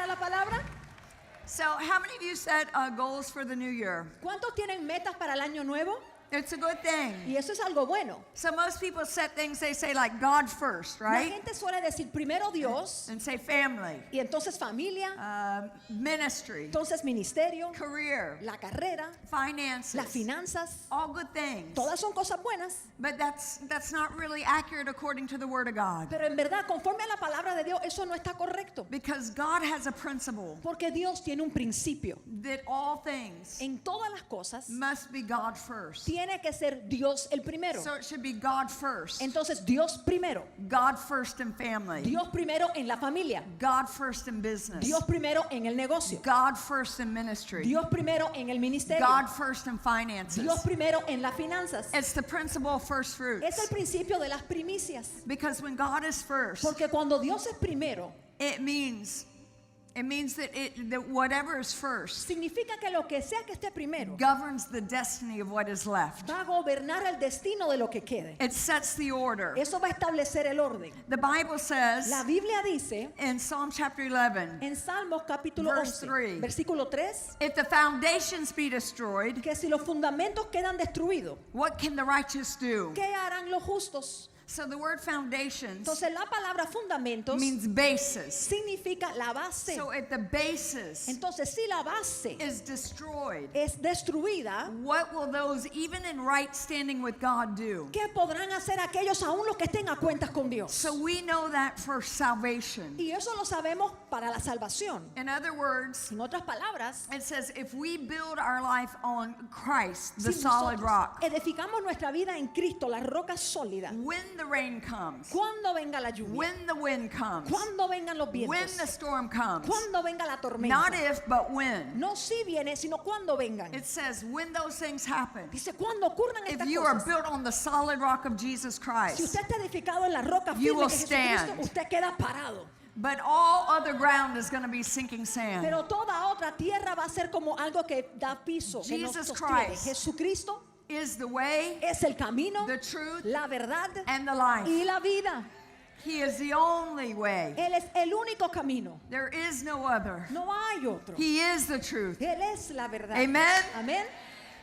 para la palabra? So, how many of you set goals for the new year? ¿Cuántos tienen metas para el año nuevo? It's a good thing. Y eso es algo bueno. So most people set things, they say like God first, La right? gente suele decir primero Dios And say family, y entonces familia, ministry, entonces ministerio, career, la carrera, finances, las finanzas. all good things. Todas son cosas buenas, But that's not really accurate according to the Word of God. pero en verdad, conforme a la palabra de Dios, eso no está correcto. Because God has a principle Porque Dios tiene un principio. that all things En todas las cosas must be God first. tiene que ser Dios el primero. So it should be God first. Entonces Dios primero, God first in family. Dios primero en la familia, God first in business. Dios primero en el negocio, God first in ministry. Dios primero en el ministerio, God first in finances. Dios primero en las finanzas. It's the principle of first fruits. Es el principio de las primicias. Because when God is first, Porque cuando Dios es primero, it means that whatever is first significa que lo que sea que esté primero governs the destiny of what is left. va a gobernar el destino de lo que quede. It sets the order. Eso va a establecer el orden. The Bible says La Biblia dice in Psalm chapter 11, en Salmos capítulo Verse 11, 3. versículo 3, if the foundations be destroyed, que si los fundamentos quedan destruidos, what can the righteous do? ¿qué harán los justos? So the word foundations Entonces la palabra fundamentos means basis. significa la base. So if the basis Entonces si la base is destroyed, es destruida, what will those even in right standing with God do? ¿qué podrán hacer aquellos aún los que estén a cuentas con Dios? So we know that for salvation. Y eso lo sabemos para la salvación. In other words, En otras palabras, it says if we build our life on Christ, the si solid nosotros rock, edificamos nuestra vida en Cristo, la roca sólida, when the rain comes, cuando venga la lluvia, when the wind comes, cuando vengan los when vientos, the storm comes, cuando venga la not tormenta, if but when. no si viene, sino cuando vengan. It says when those things happen, Dice, cuando ocurran if estas you are cosas, built on the solid rock of Jesus si Christ, usted está edificado en la roca You firme will que es Jesucristo, stand. usted queda parado. but all other ground is going to be sinking sand. Pero toda otra tierra va a ser como algo que da piso, que nos Jesus sostiene. Christ Jesucristo Is the way, es el camino, the truth, la verdad and the life. y la vida. He is the only way. Él es el único camino. There is no other. No hay otro. He is the truth. Él es la verdad. Amen. Amén.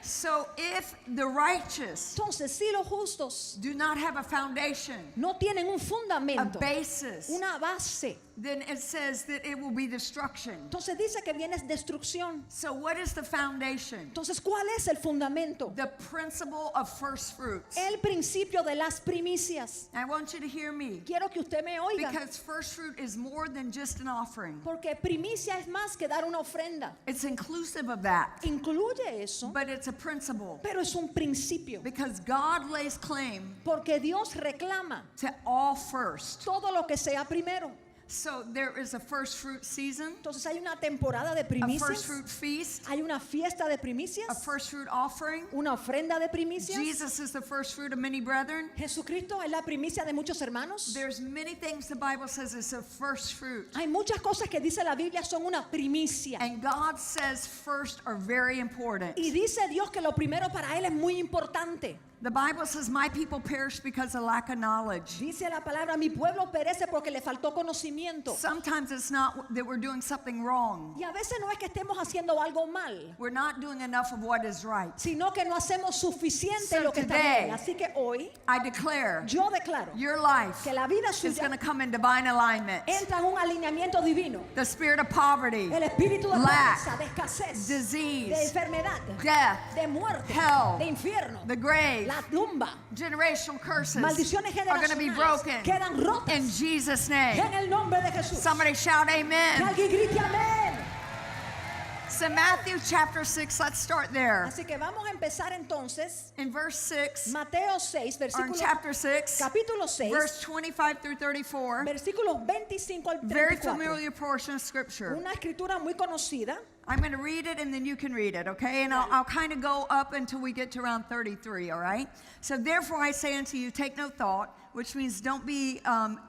So if the righteous Entonces, si los justos do not have a foundation, no tienen un a fundamento, basis, una base, then it says that it will be destruction. entonces dice que viene destrucción. So what is the foundation? Entonces, ¿cuál es el fundamento? The principle of first fruits. El principio de las primicias. I want you to hear me, Quiero que usted me oiga, because first fruit is more than just an offering. porque primicia es más que dar una ofrenda. It's inclusive of that, Incluye eso, but it's a principle, pero es un principio. because God lays claim Porque Dios reclama to all first. todo lo que sea primero. So there is a first fruit season, Entonces hay una temporada de a primicias, first fruit feast, hay una fiesta de a primicias, first fruit offering. una ofrenda de primicias. Jesus is the first fruit of many brethren. Jesucristo es la primicia de muchos hermanos. There's many things the Bible says is a first fruit. Hay muchas cosas que dice la Biblia son una primicia. And God says first are very important. Y dice Dios que lo primero para Él es muy importante. The Bible says my people perish because of lack of knowledge. Dice la palabra, mi pueblo perece porque le faltó conocimiento. Sometimes it's not that we're doing something wrong. Y a veces no es que estemos haciendo algo mal, We're not doing enough of what is right. sino que no hacemos suficiente So lo que está today, bien. Así que hoy I declare yo declaro your life que la vida is suya going to come in divine alignment. entra en un alineamiento divino. The spirit of poverty, El espíritu de lack, pobreza, de escasez, de disease, enfermedad, death, de muerte, hell, de infierno, the grave, la tumba, generational curses maldiciones are going to be generacionales broken quedan rotas in Jesus' name. en el nombre de Jesús. Somebody shout Que amen. alguien grite amén. So Matthew chapter 6, let's start there. Así que vamos a empezar entonces. In verse 6, Mateo 6, or in versículo, chapter 6, capítulo 6, verse 25 through 34, versículos 25 al very 34. familiar portion of scripture. Una escritura muy conocida. I'm going to read it and then you can read it, okay? And I'll kind of go up until we get to around 33, all right? So therefore I say unto you, take no thought, which means don't be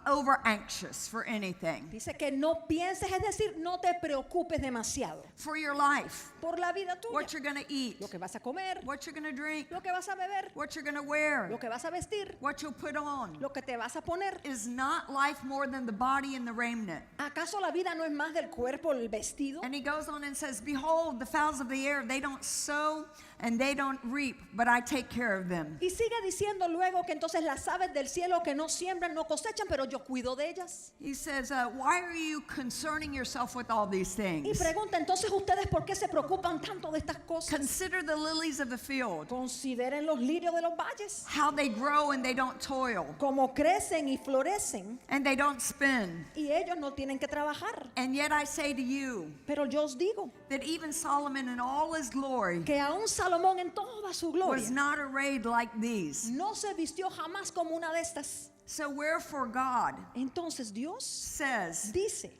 over anxious for anything. Dice que no pienses, es decir, no te preocupes demasiado For your life, por la vida tuya. what you're going to eat, Lo que vas a comer, what you're going to drink, lo que vas a beber, what you're going to wear, lo que vas a vestir, what you'll put on. lo que te vas a poner. Is not life more than the body and the raiment? ¿Acaso la vida no es más del cuerpo, el vestido? And he goes on and says, behold, the fowls of the air, they don't sow and they don't reap, but I take care of them. Y sigue diciendo luego que entonces las aves del cielo que no siembran, no cosechan, pero yo cuido de ellas. He says, why are you concerning yourself with all these Y things? pregunta entonces ustedes por qué se preocupan tanto de estas cosas. Consider the lilies of the field, Consideren los lirios de los valles, how they grow and they don't toil, cómo crecen y florecen, and they don't spin. y ellos no tienen que trabajar. And yet I say to you, Pero yo os digo that even Solomon in all his glory que aún Salomón en toda su was gloria not arrayed like these. no se vistió jamás como una de estas. So wherefore God Entonces Dios says dice,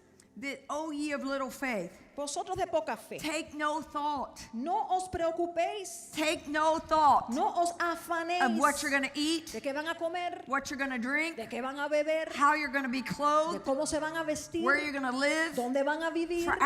that, O ye of little faith, vosotros de poca fe, take no thought. no os preocupéis, Take no thought no os afanéis of what you're going to eat, de qué van a comer, what you're going to drink, de qué van a beber, how you're going to be de clothed, cómo se van a vestir, where you're going to live. dónde van a vivir. For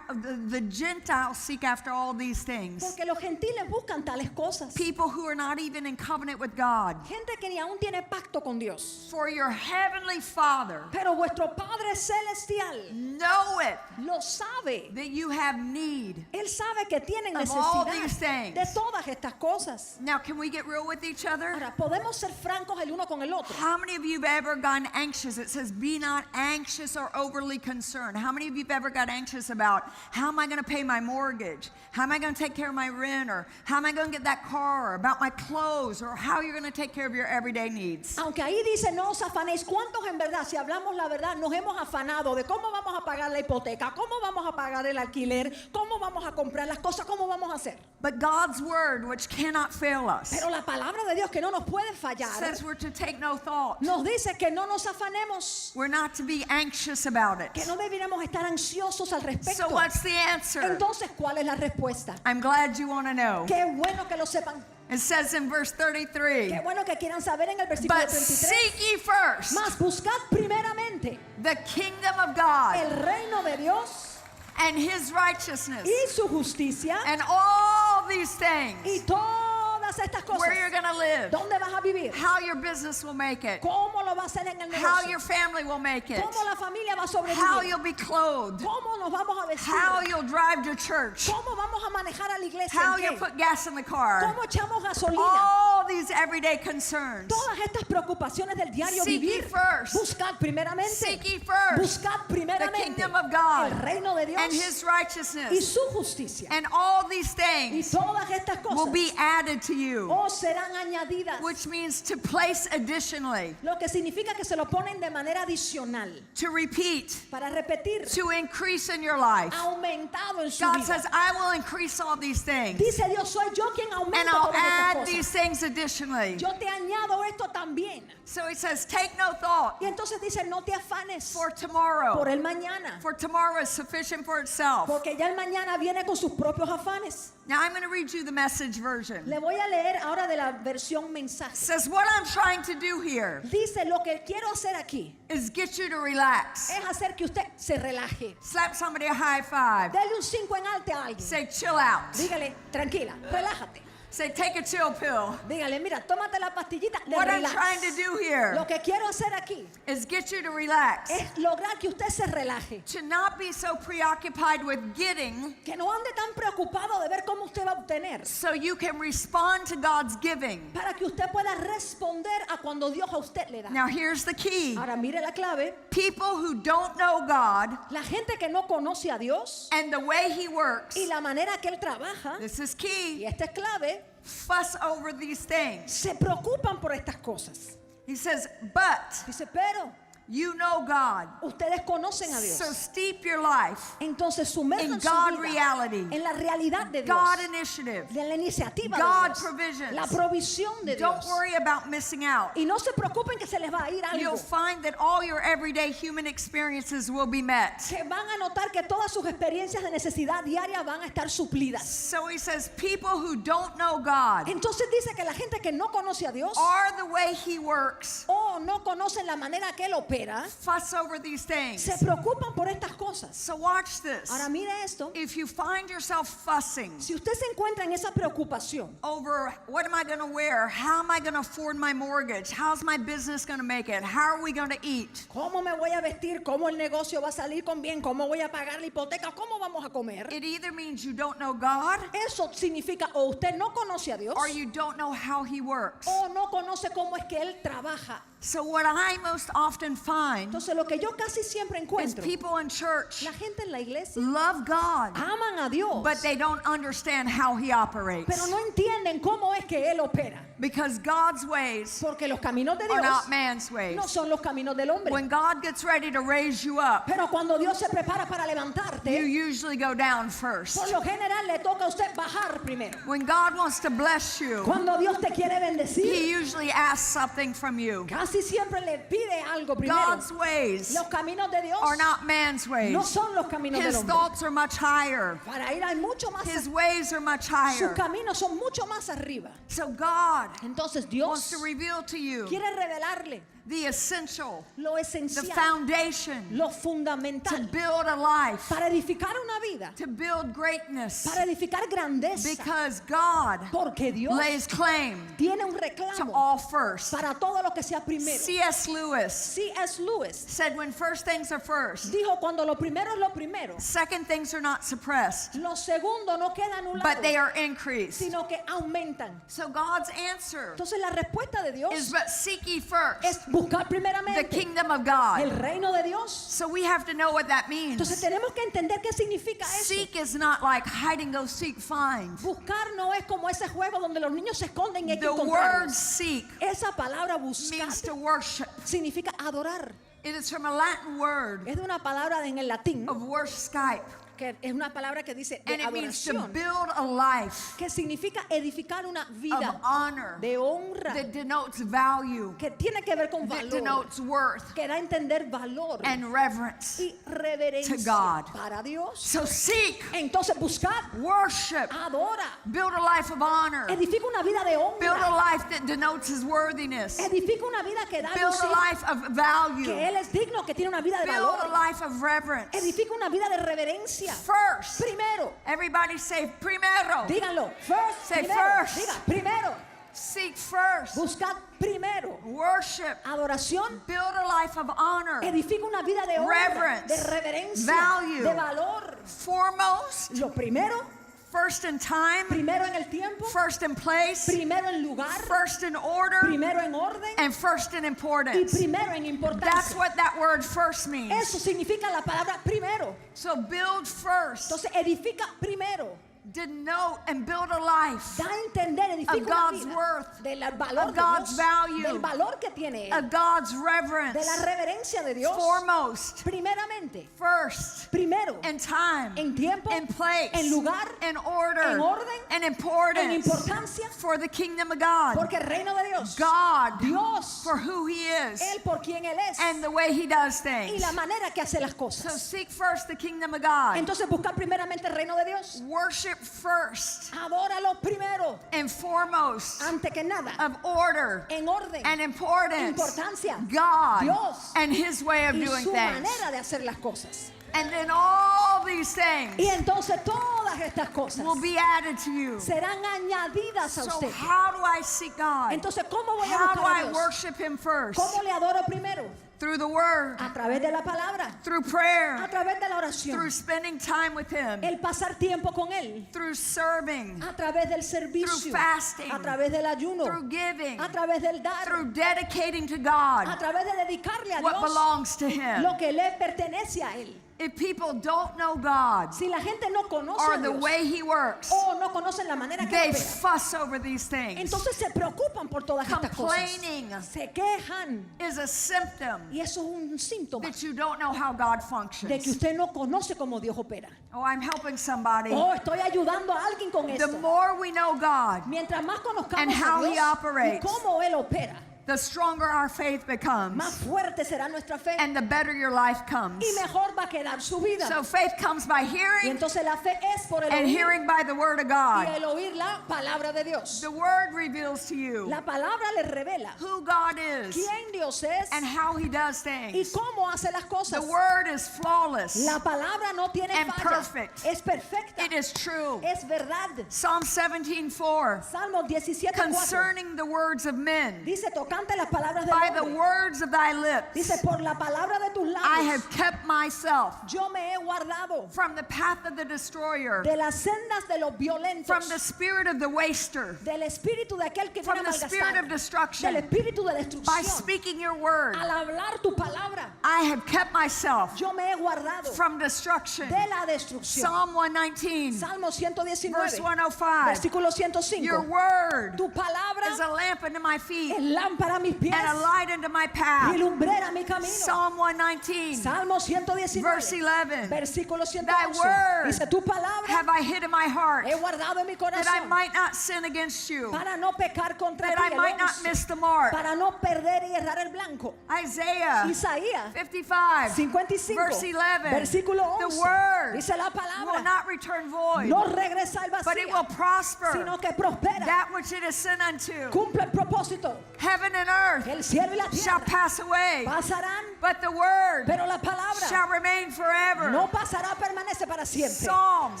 the Gentiles seek after all these things. Porque los gentiles buscan tales cosas. People who are not even in covenant with God. Gente que ni aún tiene pacto con Dios. For your heavenly Father Pero vuestro Padre Celestial knoweth lo sabe. that you have need. Él sabe que tienen Of all necesidad these things. de todas estas cosas. Now, can we get real with each other? Ahora, podemos ser francos el uno con el otro. How many of you have ever gotten anxious? It says, be not anxious or overly concerned. How many of you have ever got anxious about how am I going to pay my mortgage? How am I going to take care of my rent? Or how am I going to get that car? Or about my clothes? Or how you're going to take care of your everyday needs? Aunque ahí dice no os afanéis, ¿cuántos en verdad, si hablamos la verdad, nos hemos afanado de cómo vamos a pagar la hipoteca, cómo vamos a pagar el alquiler, cómo vamos a comprar las cosas, cómo vamos a hacer? But God's word, which cannot fail us, Pero la palabra de Dios que no nos puede fallar, says we're to take no thought. nos dice que no nos afanemos, We're not to be anxious about it. que no deberíamos estar ansiosos al respecto. So what's the answer? Entonces, ¿cuál es la respuesta? I'm glad you want to know. Qué bueno que lo sepan. It says in verse Qué 33, bueno que quieran saber en el versículo but 33. seek ye first Mas buscad primeramente the kingdom of God el reino de Dios and his righteousness, y su justicia and all these things, y todas estas cosas. where you're going to live, ¿Dónde vas a vivir? how your business will make it, ¿Cómo lo va a hacer en el how negocio? your family will make it, ¿Cómo la familia va a how sobrevivir? you'll be clothed, ¿Cómo nos vamos a vestir? how you'll drive to church, ¿Cómo vamos a manejar a la iglesia? how ¿En you'll qué? put gas in the car, ¿Cómo echamos gasolina? all these everyday concerns. Todas estas preocupaciones del diario Seek ye vivir. first. Buscad primeramente. Seek ye first Buscad the primeramente kingdom of God el reino de Dios and his y righteousness, su justicia. and all these Y things todas estas will cosas be added to you, os serán añadidas. which means to place additionally, Lo que significa que se lo ponen de manera adicional. to repeat, Para repetir. to increase in your life. Aumentado en su God vida. says, I will increase all these things, Dice Dios, soy yo quien and aumenta I'll todas estas add cosas. these things additionally. Yo te añado esto también. So he says, take no thought Y entonces dice, no te afanes for por tomorrow, el mañana. for tomorrow is sufficient for itself. Porque ya el mañana viene con sus propios afanes. Now I'm going to read you the message version. Le voy a leer ahora de la versión It mensaje. says, what I'm trying to do here Dice, lo que quiero hacer aquí is get you to relax. es hacer que usted se relaje. Slap somebody a high five. Dale un 5 en alto a alguien. Say, chill out. Dígale, tranquila, relájate. Say, take a chill pill. Dígale, mira, tómate la pastillita de What I'm relax. trying to do here Lo que quiero hacer aquí is get you to relax. es lograr que usted se relaje. To not be so preoccupied with getting Que no ande tan preocupado de ver cómo usted va a obtener. so you can respond to God's giving. Para que usted pueda responder a cuando Dios a usted le da. Now here's the key. Ahora mire la clave. People who don't know God La gente que no conoce a Dios and the way He works, y la manera que Él trabaja, this is y key, esta es clave, fuss over these things. se preocupan por estas cosas. He says, but Dice, pero You know God. Ustedes conocen a Dios. So steep your life Entonces sumerjan in su God vida reality, en la realidad de Dios, God initiative, de la iniciativa God de Dios, provisions. la provisión de Don't Dios. worry about missing out. Y no se preocupen que se les va a ir You'll algo. find that all your everyday human experiences will be met. Que van a notar que todas sus experiencias de necesidad diaria van a estar suplidas. So he says, people who don't know God Entonces dice que la gente que no conoce a Dios are the way he works, o no conocen la manera que Él opera, fuss over these things. se preocupan por estas cosas. So watch this. Ahora mire esto. If you find yourself fussing Si usted se encuentra en esa preocupación, over what am I going to wear, how am I going to afford my mortgage, how's my business going to make it, how are we going to eat, ¿cómo me voy a vestir? ¿Cómo el negocio va a salir con bien? ¿Cómo voy a pagar la hipoteca? ¿Cómo vamos a comer? it either means you don't know God Eso significa o usted no conoce a Dios or you don't know how he works. o no conoce cómo es que Él trabaja. So what I most often find Entonces lo que yo casi siempre is encuentro, people in church la gente en la iglesia love God, aman a Dios, but they don't understand how he operates. pero no entienden cómo es que Él opera. Because God's ways Porque los caminos de are Dios not man's ways. no son los caminos del hombre. When God gets ready to raise you up, Pero cuando Dios se prepara para you levantarte, usually go down first. por lo general le toca a usted bajar primero. When God wants to bless you, Cuando Dios te quiere bendecir, he usually asks something from you. casi siempre le pide algo primero. God's ways Los caminos de Dios are not man's ways. no son los caminos del His hombre. thoughts are much higher. Para ir hay mucho más, His ways are much sus higher. caminos son mucho más arriba. So God Entonces wants Dios to reveal to you quiere revelarle the essential, lo the esencial, foundation lo to fundamental build a life, para edificar una vida, to build greatness. para edificar grandeza. Because God Porque Dios lays claim tiene un to reclamo all first. para todo lo que sea primero. C.S. Lewis C.S. Lewis said when first things are first, dijo, cuando lo primero es lo primero, second things are not suppressed, lo segundo no queda but they anulado, are increased. sino que aumentan. So God's answer Entonces la respuesta de Dios is but seek ye first es buscar the primeramente kingdom of el God. reino de Dios. So we have to know what that Entonces means. tenemos que entender qué significa eso. Seek is not like hide and go seek find. Buscar no es como ese juego donde los niños se esconden y hay que The word encontrarlos. seek Esa palabra buscar means to worship. significa adorar. It is from a Latin word Es de una palabra en el latín of worship, que es una palabra que dice de and it means to adoración, build a life que significa edificar una of vida honor de honra, that denotes value, que tiene que ver con that valor, denotes worth que da a entender valor and reverence. y reverencia to God. para Dios. So seek, Entonces buscar, worship, adora, build a life of honor, edifica una vida de build a honra, life that denotes his worthiness, edifica una vida que da a build a lucir life of value, que Él es digno, que tiene una vida de build a valor, life of reverence. edifica una vida de reverencia. First, Primero, everybody say primero. díganlo, first, Say primero, first. diga, primero, Seek first, buscad primero, worship, adoración, build a life of honor, edifica una vida de honra, Reverence, de reverencia, value. de valor. foremost, Lo primero, first in time, primero en el tiempo, first in place, primero en lugar, first in order, primero en orden and first in y importance. primero en That's importancia. what that word first means. Eso significa la palabra primero. So build first, Entonces edifica primero, denote and build a life da a entender, edifica of una God's vida worth, del valor of de God's Dios, value, del valor que tiene Él, of God's de reverence, la reverencia de Dios. foremost, Primeramente, first, primero, in time, en tiempo, in place, en lugar, in order, en orden, and en importance importancia, for the kingdom of God. porque el reino de Dios, God, Dios, for who He is Él por quien Él es and the way He does y things. la manera que hace las So cosas. seek first the kingdom of God. Entonces buscar primeramente el reino de Dios, Worship first adóralo primero, and foremost antes que nada, of order en orden and importance, importancia, God Dios, and His way of y doing su things. manera de hacer las cosas. And then all these Y things entonces todas estas cosas will be added to you. serán añadidas a So usted. how do I seek God? Entonces, ¿cómo voy a How do buscar a I Dios? worship Him first? ¿Cómo le adoro primero? Through the Word, A través de la palabra, through a prayer, través de la through oración, spending time with Him, el pasar tiempo con Él, through serving, a través del servicio, Through fasting, a través del ayuno, through giving, a través del dar, through dedicating to a God través de dedicarle a what Dios belongs to Him. lo que le pertenece a Él. If people don't know God Si la gente no conoce or a the Dios way He works, o no conocen la manera que they opera, fuss over these things. entonces se preocupan por todas estas cosas. Complaining Se quejan. is a symptom Y eso es un síntoma that you don't know how God de que functions. usted no conoce cómo Dios opera. Oh, I'm helping somebody. Oh, estoy ayudando a alguien con The esto. more we know God, Mientras más conozcamos and a how He Dios y operates, cómo Él opera, the stronger our faith becomes, más fuerte será nuestra fe and the better your life comes. y mejor va a quedar su vida. So faith comes by Y hearing, entonces la fe es por el and oír hearing by the Word of y God. el oír la palabra de Dios. The Word reveals to you La palabra le revela who God is quién Dios es and how He does y things. cómo hace las The cosas. Word is flawless. La palabra no tiene and falla. perfect. Es perfecta. It is true. Es verdad. Psalm 17:4, Salmo 17:4 concerning the words of men, dice tocante las palabras del by the hombre. words of thy lips, Dice por la palabra de tus I labios have kept myself yo me he guardado from the path of the destroyer, de las sendas de los violentos, from the spirit of the waster, del espíritu de aquel que viene from a the spirit malgastar, of destruction. del espíritu de By destrucción. speaking your word, Al hablar tu palabra, I have kept myself yo me he guardado from destruction. de la destrucción. Psalm 119, Salmo 119, verse 105. versículo 105. Your word Tu palabra is a lamp unto my feet es lámpara a mis pies and a light unto my y path. lumbrera mi camino. Psalm 119, Salmo 119, verse 11. versículo Thy 111. word Dice, tu palabra have I hid in my heart, he guardado en mi that I corazón might not sin against you, para no pecar contra that ti, I el might not 11, miss the mark. para no perder y errar el blanco. Isaiah Isaías 55, 55, verse 11. versículo The 11. word Dice la will palabra, not return void, no regresa al but it vacío, will prosper sino que prospera, that which it is sent unto. cumple el propósito. Heaven and earth El cielo y la shall tierra pass away, pasarán, but the word pero la palabra shall remain forever. no pasará, permanece para siempre. Psalms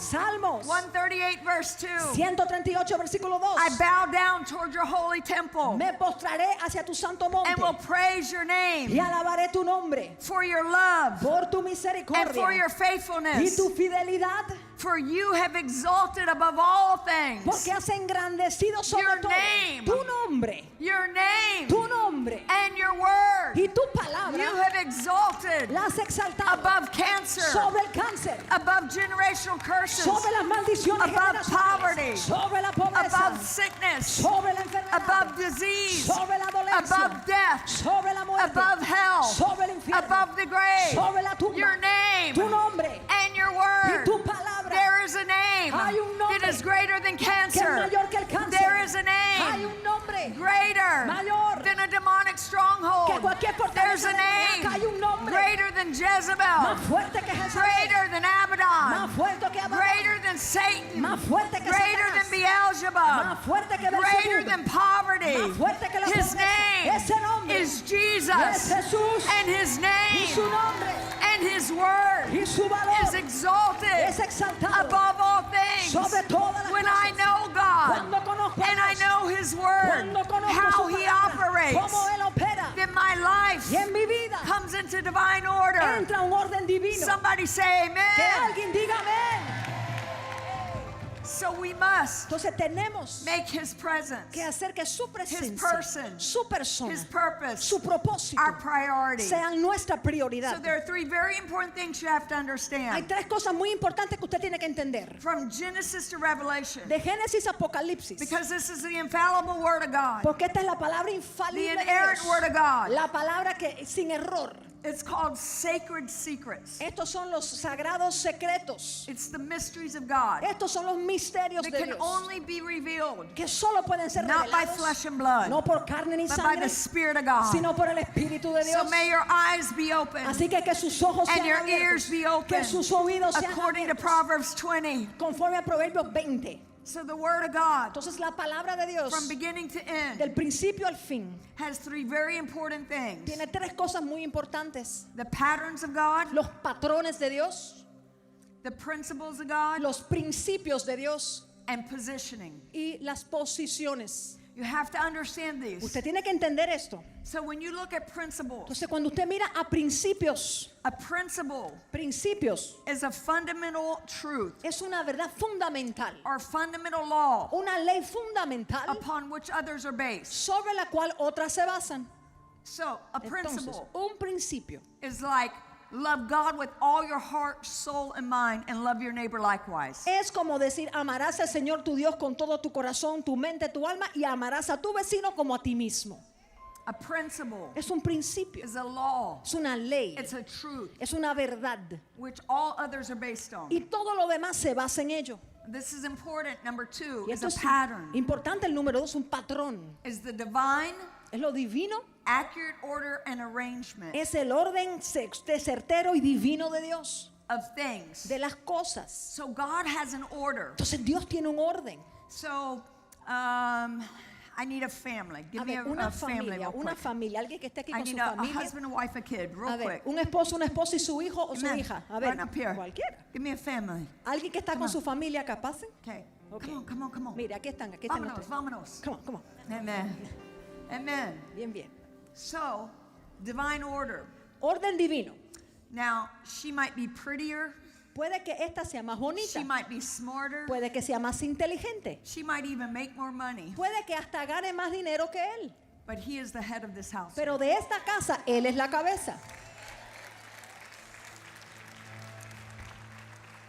Salmos 138, verse 2. 138, versículo 2. I bow down toward your holy temple Me postraré hacia tu santo monte and will praise your y name alabaré tu nombre for your love por tu and for misericordia your y faithfulness. tu fidelidad, For you have exalted above all things porque has engrandecido sobre Your todo name. tu nombre, your name tu nombre and your word. y tu You palabra have exalted la has exaltado above cancer, sobre el cáncer, above generational curses, sobre las maldiciones above poverty, generacionales, sobre la pobreza, above sickness, sobre la enfermedad, above disease, sobre la dolencia, above death, sobre la muerte, above hell, sobre el infierno, above the grave. sobre la tumba, Your name tu nombre and your y word. tu palabra. There is a name Hay un nombre that is greater than que es cancer. mayor que el cáncer. There is a Hay name un nombre greater mayor than a demonic que stronghold. cualquier There's fortaleza a demoníaca. Hay un name nombre greater than más Jezebel, fuerte que Jezabel, greater than más Abaddon, fuerte que Abraham, greater than Satan, más fuerte que greater than Satanás, Beelzebub, más fuerte que greater Belzebub, than poverty. más fuerte que la His pobreza. name Ese nombre is es Jesus, Jesús and His y su name nombre and His word y su valor is exalted es exaltado above all things. sobre todas las When I cosas. know God Cuando conozco a and I Dios, know His word, cuando conozco how su He palabra, operates, cómo Él opera, then my life y en mi vida comes into divine order. entra un orden divino. Somebody say Que amen. alguien diga amén. So we must Entonces tenemos make His presence, que hacer que su presencia, person, su persona, His purpose, su propósito our priority. sean nuestra So prioridad. there are three very important things you have to Hay understand. tres cosas muy importantes que usted tiene que entender. From Genesis to Revelation, De Génesis a Apocalipsis. because this is the infallible Word of God, Porque esta es la palabra the infalible de inerrant Dios. Word of God. La palabra que sin error. It's called sacred secrets. Estos son los sagrados secretos. It's the mysteries of God Estos son los misterios that de can Dios. only be revealed Que solo pueden ser not by revelados. flesh and blood, No por carne ni but by sangre. the Spirit of God. Sino por el Espíritu de So Dios. may your eyes be open Así que sus ojos and sean your ears abiertos. be open Que sus oídos sean according to abiertos. Proverbs 20. Conforme a Proverbios 20. So the Word of God, Entonces la palabra de Dios, from beginning to end, del principio al fin, has three very important things. tiene tres cosas muy importantes. The patterns of God, Los patrones de Dios, the principles of God, los principios de Dios and positioning. y las posiciones. You have to understand these. Usted tiene que entender esto. So when you look at principles, Entonces cuando usted mira a principios, a principle principios is a fundamental truth es una verdad fundamental, or fundamental law una ley fundamental upon which others are based. sobre la cual otras se basan. So a Entonces, principle un principio is like love God with all your heart, soul, and mind, and love your neighbor likewise. Es como decir, amarás al Señor tu Dios con todo tu corazón, tu mente, tu alma, y amarás a tu vecino como a ti mismo. A principle Es un principio, is a law. es una ley, It's a truth es una verdad. which all others are based on. Y todo lo demás se basa en ello. This is important. Number 2 Y is esto a es pattern. importante, el número 2, un patrón. Is the divine, Es lo divino, accurate order and arrangement es el orden certero y divino de Dios, of things. de las cosas. So God has an order. Entonces Dios tiene un orden. So I need a family. Give A me ver, una a family real una quick. familia, alguien que esté aquí I con need su a familia. husband, a wife, a kid, real A ver, quick. un esposo, una esposa y su hijo o su Amen. hija. A ver, Right up here. cualquiera. Give me a family. Alguien que está con su familia, ¿acá pasen? Okay. Ok. Come on, come on. Mire, aquí están Vámonos, ustedes. vámonos. Come on, come on. Amen. Amen. Bien, bien. So, divine order. Orden divino. Now, she might be prettier. Puede que esta sea más bonita. She might be smarter. Puede que sea más inteligente. She might even make more money. Puede que hasta gane más dinero que él. But he is the head of this house. Pero de esta casa, él es la cabeza.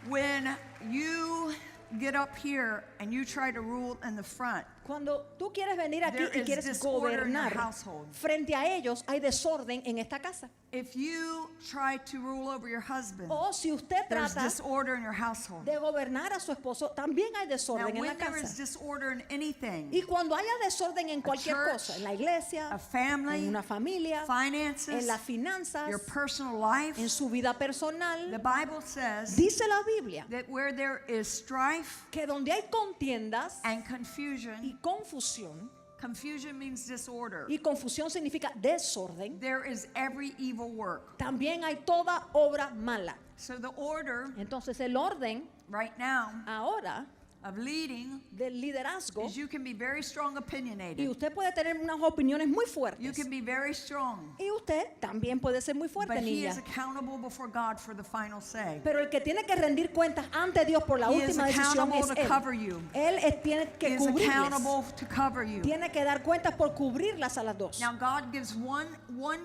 When you get up here and you try to rule in the front, Cuando tú quieres venir aquí There y is quieres disorder in your gobernar, household. frente a ellos hay desorden en esta casa. if you try to rule over your husband, O si usted there's trata disorder in your household. de gobernar a su esposo, también hay Now, desorden en la when there is casa. disorder in anything, Y cuando haya desorden en cualquier church, cosa, en la iglesia, a family, en una familia, finances, en las finanzas, your personal life, en su vida the personal, Bible says dice la Biblia that where there is strife que donde hay contiendas and confusion, y confusión, confusion means disorder. y confusión significa desorden, There is every evil work. también hay toda obra mala. So the order Entonces el orden right now ahora of leading del liderazgo, is you can be very strong y opinionated. usted puede tener unas opiniones muy You fuertes, can be very strong. y usted también puede ser muy fuerte, But he niña. is accountable before God for the final say. Pero el que tiene que rendir cuentas ante Dios por la He is última decisión accountable es to cover él. you. Él tiene He que is cubrirles. accountable to cover you. Tiene que dar cuentas por cubrirlas a las dos. Now God gives one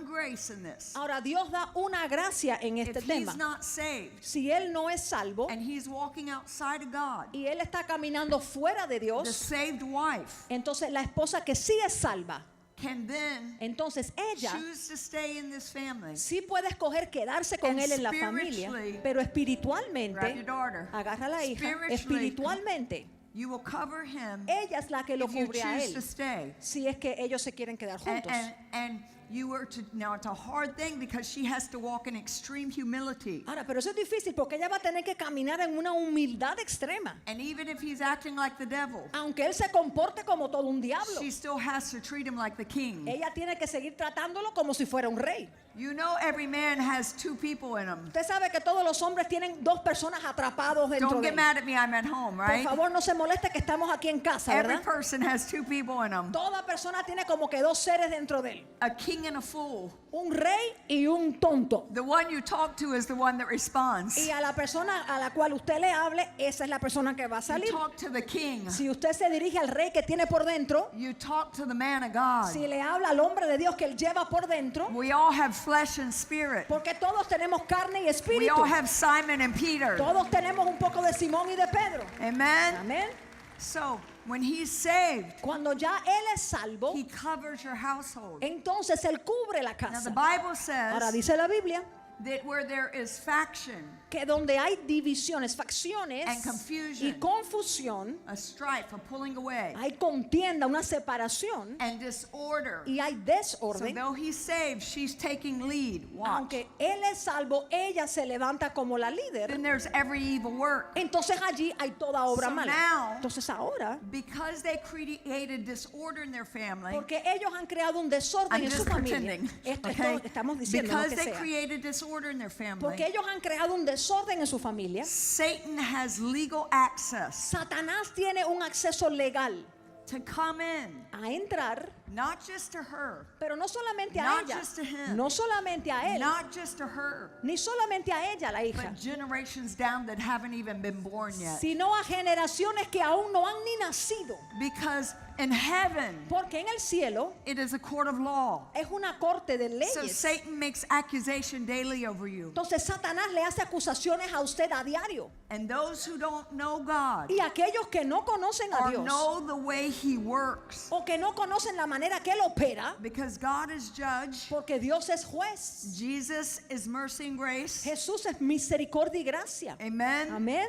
grace in this. Ahora Dios da una gracia en este If tema. he's not saved Si él no es salvo and he's walking outside of God, y él está caminando fuera de the Dios, saved wife entonces la esposa que sí es salva, can then entonces ella choose to stay in this family. sí puede escoger quedarse con And él en la familia, spiritually, pero Grab your espiritualmente, daughter. agarra a la hija, Spiritually, espiritualmente, You will cover him ella es la que lo if you cubre a choose to él, stay. si es que ellos se quieren quedar And, juntos. and you were to, now it's a hard thing because she has to walk in extreme humility. Ahora, pero eso es difícil porque ella va a tener que caminar en una humildad extrema. And even if he's acting like the devil, Aunque él se comporte como todo un diablo, she still has to treat him like the king. ella tiene que seguir tratándolo como si fuera un rey. You know every man has two people in him. Usted sabe que todos los hombres tienen dos personas atrapados dentro Don't de get él. mad at me, I'm at home, Por right? favor, no se moleste que estamos aquí en casa, Every ¿verdad? person has two people in him. Toda persona tiene como que dos seres dentro de él. A king and a fool. Un rey y un tonto. The one you talk to is the one that responds. Y a la persona a la cual usted le hable, esa es la persona que va a You salir. talk to the king. Si usted se dirige al rey que tiene por dentro, You talk to the man of God. si le habla al hombre de Dios que él lleva por dentro, We all have flesh and spirit. porque todos tenemos carne y We espíritu. all have Simon and Peter. Todos tenemos un poco de Simón y de Pedro. Amen? Amén. So, when he's saved, Cuando ya él es salvo, he covers your household. entonces él cubre la Now, the casa. Bible Ahora says dice la Biblia that where there is faction, que donde hay divisiones, facciones And confusion. y confusión, a strife, a pulling away, hay contienda, una separación and disorder. y hay So, desorden. though he's saved, she's taking lead. Watch. Aunque él es salvo, ella se levanta como la líder. Then there's every evil work. Entonces allí hay toda obra So mala. now- Entonces ahora, Because they created disorder in their family, porque ellos han creado un desorden I'm en su just familia. pretending, Esto okay? estamos diciendo, no Because que they sea. created disorder in their family, Porque ellos han creado un desorden en su familia. Satan has legal access Satanás tiene un acceso legal to come in, a entrar, not just to her, pero no solamente a Not ella, just to him. no solamente a él, not just to her, ni solamente a ella, la hija, but generations down that haven't even been born yet. sino a generaciones que aún no han ni nacido. Because In heaven, Porque en el cielo it is a court of law. es una corte de So leyes. Satan makes accusation daily over you. Entonces Satanás le hace acusaciones a usted a diario. And those who don't know God Y aquellos que no conocen a or Dios know the way He works, o que no conocen la manera que Él opera, because God is judge, porque Dios es juez. Jesus is mercy and grace. Jesús es misericordia y gracia. Amen. Amén.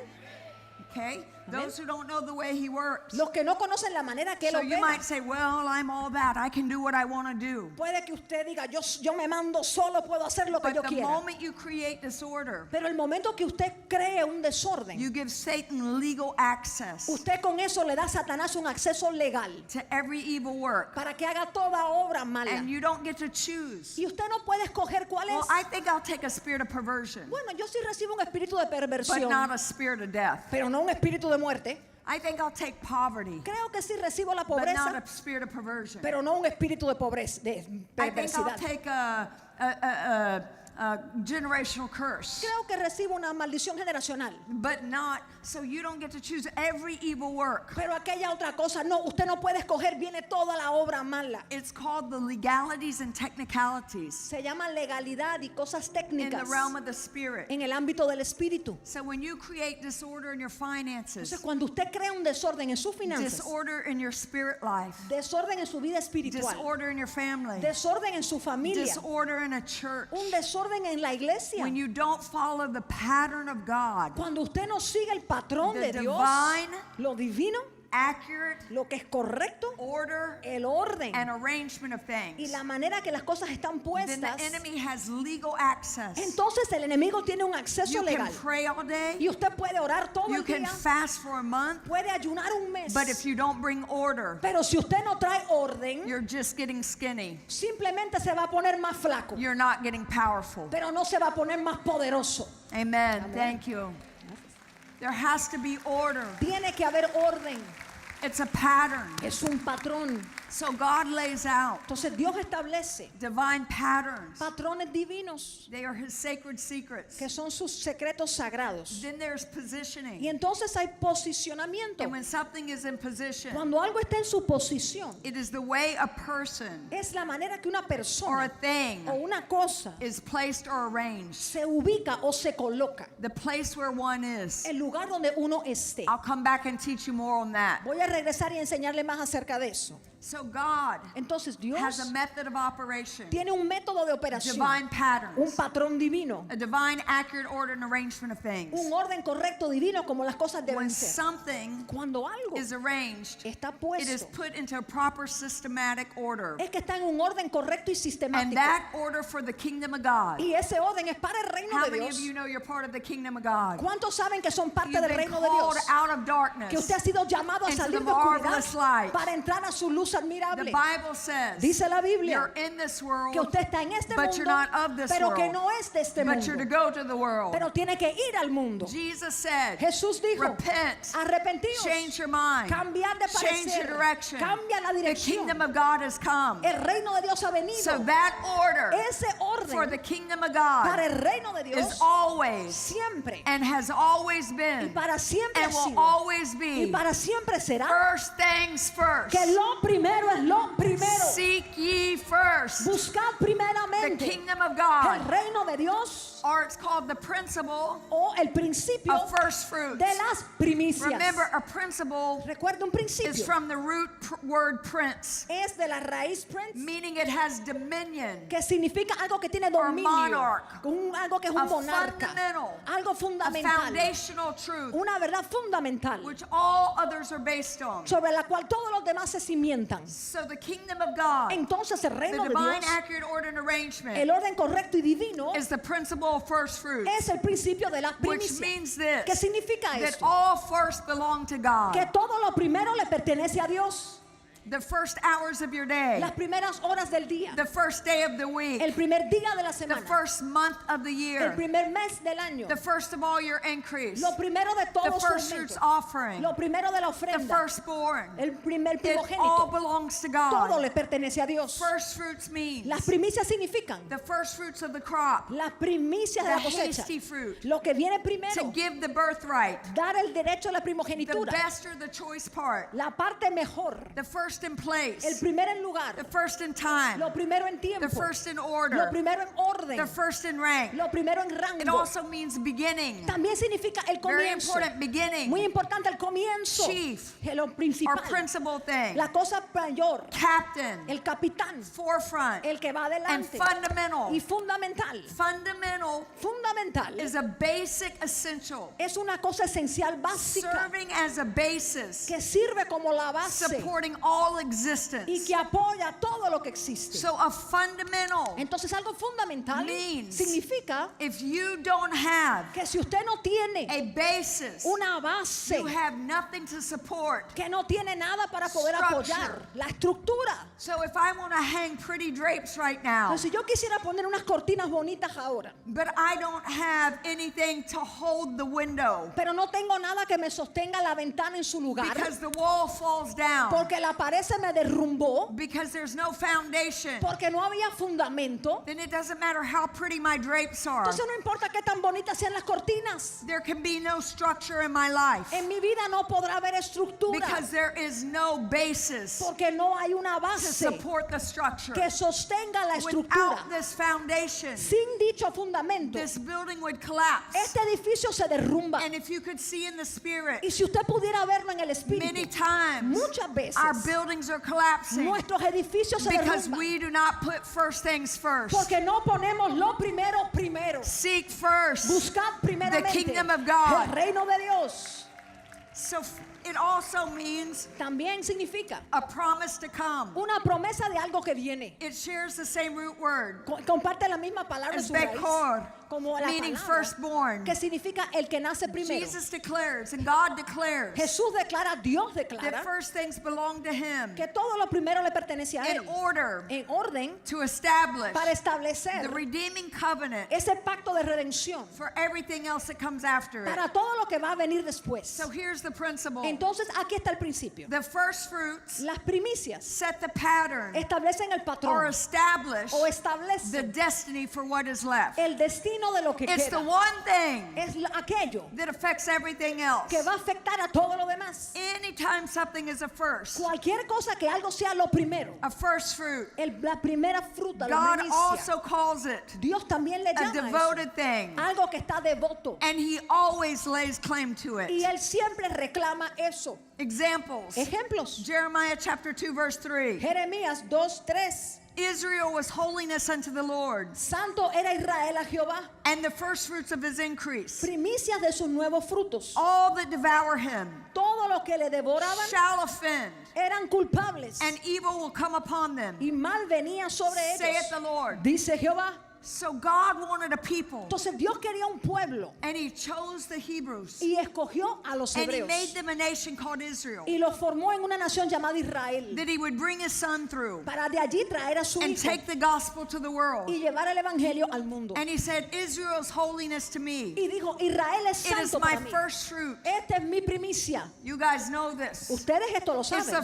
Okay? Those who don't know the way He works. Los que no conocen la manera que Él So you opera. might say, well, I'm all that. I can do what I want to do. Puede que usted diga, yo me mando solo, puedo hacer lo que But yo the quiera. moment you create disorder, Pero el momento que usted cree un desorden, you give Satan legal access usted con eso le da a Satanás un acceso legal to every evil work. para que haga toda obra mala. And you don't get to choose. Y usted no puede escoger cuál Well, es. I think I'll take a spirit of perversion, Bueno, yo sí recibo un espíritu de but perversión, not a spirit of death. pero no un espíritu de muerte. I think I'll take poverty, Creo que sí recibo la but not pobreza, a spirit of perversion. pero no un espíritu de pobreza, de I think I'll perversidad. take a generational curse, Creo que recibo una maldición generacional. but not, so you don't get to choose every evil work. Pero aquella otra cosa, no, usted no puede escoger, viene toda la obra mala. It's called the legalities and technicalities Se llama legalidad y cosas in the técnicas realm of the spirit. en el ámbito del espíritu. So when you create disorder in your finances, Entonces, cuando usted crea un desorden en sus finanzas, disorder in your spirit life, desorden en su vida espiritual, disorder in your family, desorden en su familia, disorder in a church, un desorden en la iglesia, when you don't follow the pattern of God, cuando usted no sigue el patrón the de Dios, divine, lo divino, accurate lo que es correcto, order el orden and arrangement of y things, la manera que las cosas están then puestas, the enemy has legal access. entonces el enemigo tiene un acceso You can legal. pray all day, Y usted puede orar todo you el can día, fast for a month, puede ayunar un mes, but if you don't bring order, pero si usted no trae orden, you're just getting skinny. simplemente se va a poner más flaco, You're not getting powerful. pero no se va a poner más poderoso. Amen. Thank you. There has to be order. Tiene que haber orden, It's a pattern. es un patrón. So God lays out Entonces Dios establece divine patterns. patrones divinos They are His sacred secrets. que son sus secretos sagrados. Then there's Y positioning. entonces hay posicionamiento. And when something is in position, Cuando algo está en su posición, it is the way a person es la manera que una or a persona thing o una cosa is placed or arranged. se ubica o se coloca, The place where one is. el lugar donde uno esté. I'll come back and teach you more on that. Voy a regresar y enseñarle más acerca de eso. So God Entonces Dios has a method of operation, tiene un método de operación, divine un patterns, patrón divino, a divine accurate order and arrangement of things. un orden correcto divino como las cosas When deben ser. something Cuando algo is arranged, está it is puesto, put into a proper systematic order. es que está en un orden correcto y And sistemático. that order for the kingdom of God. Y ese orden es para el reino How de many Dios. of you know you're part of the kingdom of God? ¿Cuántos saben que son parte You've del been reino de called Dios? out of Que darkness. usted ha sido llamado a into salir the de oscuridad marvelous light. para entrar a su luz The admirable. Bible says Dice la Biblia you're in this world, que usted está en este but you're mundo, not of this pero que world. no es de este but you're to mundo. go to the world. Pero tiene que ir al mundo. Jesus said, Jesús dijo, repent, arrepentíos, change your mind, cambiar de change your parecer, direction. cambia la The dirección. kingdom of God has come. El reino de Dios ha venido. So that order Ese for the orden kingdom of para God el reino de is Dios always siempre and has always y been para siempre ha and will sido always y be para siempre será first things first. que lo primero es lo primero. Seek ye first Buscad the primeramente kingdom of el God, reino de Dios or it's called the principle o el principio of first fruits. de las primicias. Remember, a principle Recuerda, un is principio from the root word prince, es de la raíz prince, meaning it has dominion, que significa algo que tiene Or dominio, monarch. algo que es a un monarca, fundamental, algo a fundamental, foundational truth, una verdad fundamental which all others are based on. sobre la cual todos los demás se cimientan. So the kingdom of God, Entonces el the reino de divine Dios, accurate order and arrangement, el orden correcto y divino, is the principle of first fruits, es el principio de las which primicias. means ¿Qué this, significa that esto? all first belong to God. Que todo lo primero le pertenece a Dios. The first hours of your day, Las primeras horas del día, the first day of the week, el primer día de la the semana, first month of the el year, primer mes del año, the first of all your increase, lo primero de the todos sus first fruits aumentos, offering, lo primero de la the ofrenda, firstborn. el primer It all primogénito, belongs to todo God. le pertenece a Dios. First fruits means Las primicias significan the first fruits of the crop, las primicias de la the cosecha, hasty fruit, lo que viene to primero, give the birthright, dar el derecho a la the primogenitura, best or the choice part, la parte mejor, the first first in place, el primero en lugar, the first in time, lo primero en tiempo, the first in lo order, primero en orden, the first in rank. lo primero en It rango. also means beginning. También significa el Very comienzo. important, beginning. Muy importante el comienzo. Chief. Lo principal. Or principal thing. La cosa mayor. Captain. El capitán. Forefront. El que va And adelante. fundamental. Y fundamental. Fundamental Fundamental. is a basic essential. Es una cosa esencial, básica. Serving as a basis. Que sirve como la base. Supporting all existence. Y que apoya todo lo que existe. So a fundamental Entonces algo fundamental means significa if you don't have que si usted no tiene a basis, una base, you have nothing to support. que no tiene nada para poder Structure. apoyar la estructura. So if I want to hang pretty drapes right now, Entonces, si yo quisiera poner unas cortinas bonitas ahora, but I don't have anything to hold the window pero no tengo nada que me sostenga la ventana en su lugar, because the wall falls down, porque la pared se me derrumbó, because there's no foundation, porque no había fundamento, then it doesn't matter how pretty my drapes are. entonces no importa qué tan bonitas sean las cortinas, There can be no structure in my life en mi vida no podrá haber estructura, because there is no basis porque no hay una to base support the structure. que sostenga la estructura. Without this foundation, Sin dicho fundamento, this building would collapse. este edificio se derrumba. And if you could see in the spirit, Y si usted pudiera verlo en el many espíritu, times muchas veces our buildings are collapsing nuestros edificios se because derrumban we do not put first things first. porque no ponemos lo primero primero. Seek first. Buscad primeramente The kingdom of God. el reino de Dios. So it also means También significa a promise to come. una promesa de algo que viene. It shares the same root word Comparte la misma palabra en as su raíz, Bekor, como la meaning palabra firstborn. que significa el que nace primero. Jesus declares and God declares Jesús declara, Dios that declara first things belong to Him que todo lo primero le pertenece a in él, order en orden to establish para establecer the redeeming covenant ese pacto de redención for everything else that comes after it. para todo lo que va a venir después. So here's the principle. Entonces aquí está el principio. The first fruits Las primicias set the pattern establecen el or patrón establish o establecen the destiny for what is left. el destino de lo que It's the queda. one thing Es aquello that affects everything else. que va a afectar a todo lo demás. Anytime something is a first Cualquier cosa que algo sea lo primero, a first fruit, la primera fruta, la God primicia, also calls it Dios también le a llama a eso, devoted thing. algo que está devoto. And He always lays claim to Y it. él siempre reclama eso. Examples. Ejemplos. Jeremiah chapter 2 verse 3. Jeremías 2:3. Israel was holiness unto the Lord, Santo era Israel a Jehová, and the first fruits of His increase. primicias de sus nuevos frutos. All that devour Him Todo lo que le devoraban shall offend, eran culpables and evil will come upon them, y mal venía sobre saith the ellos, Lord. dice Jehová. So God wanted a people, Entonces Dios quería un pueblo and He chose the Hebrews, y escogió a los and He hebreos made them a nation called Israel, y los formó en una nación llamada Israel that He would bring His Son through para de allí traer a su and hijo take the gospel to the world. y llevar el evangelio al mundo. And He said, Israel's holiness to me, Y dijo, Israel es it is santo my para mí. first fruit. Esta es mi primicia. You guys know this. Ustedes esto lo It's saben.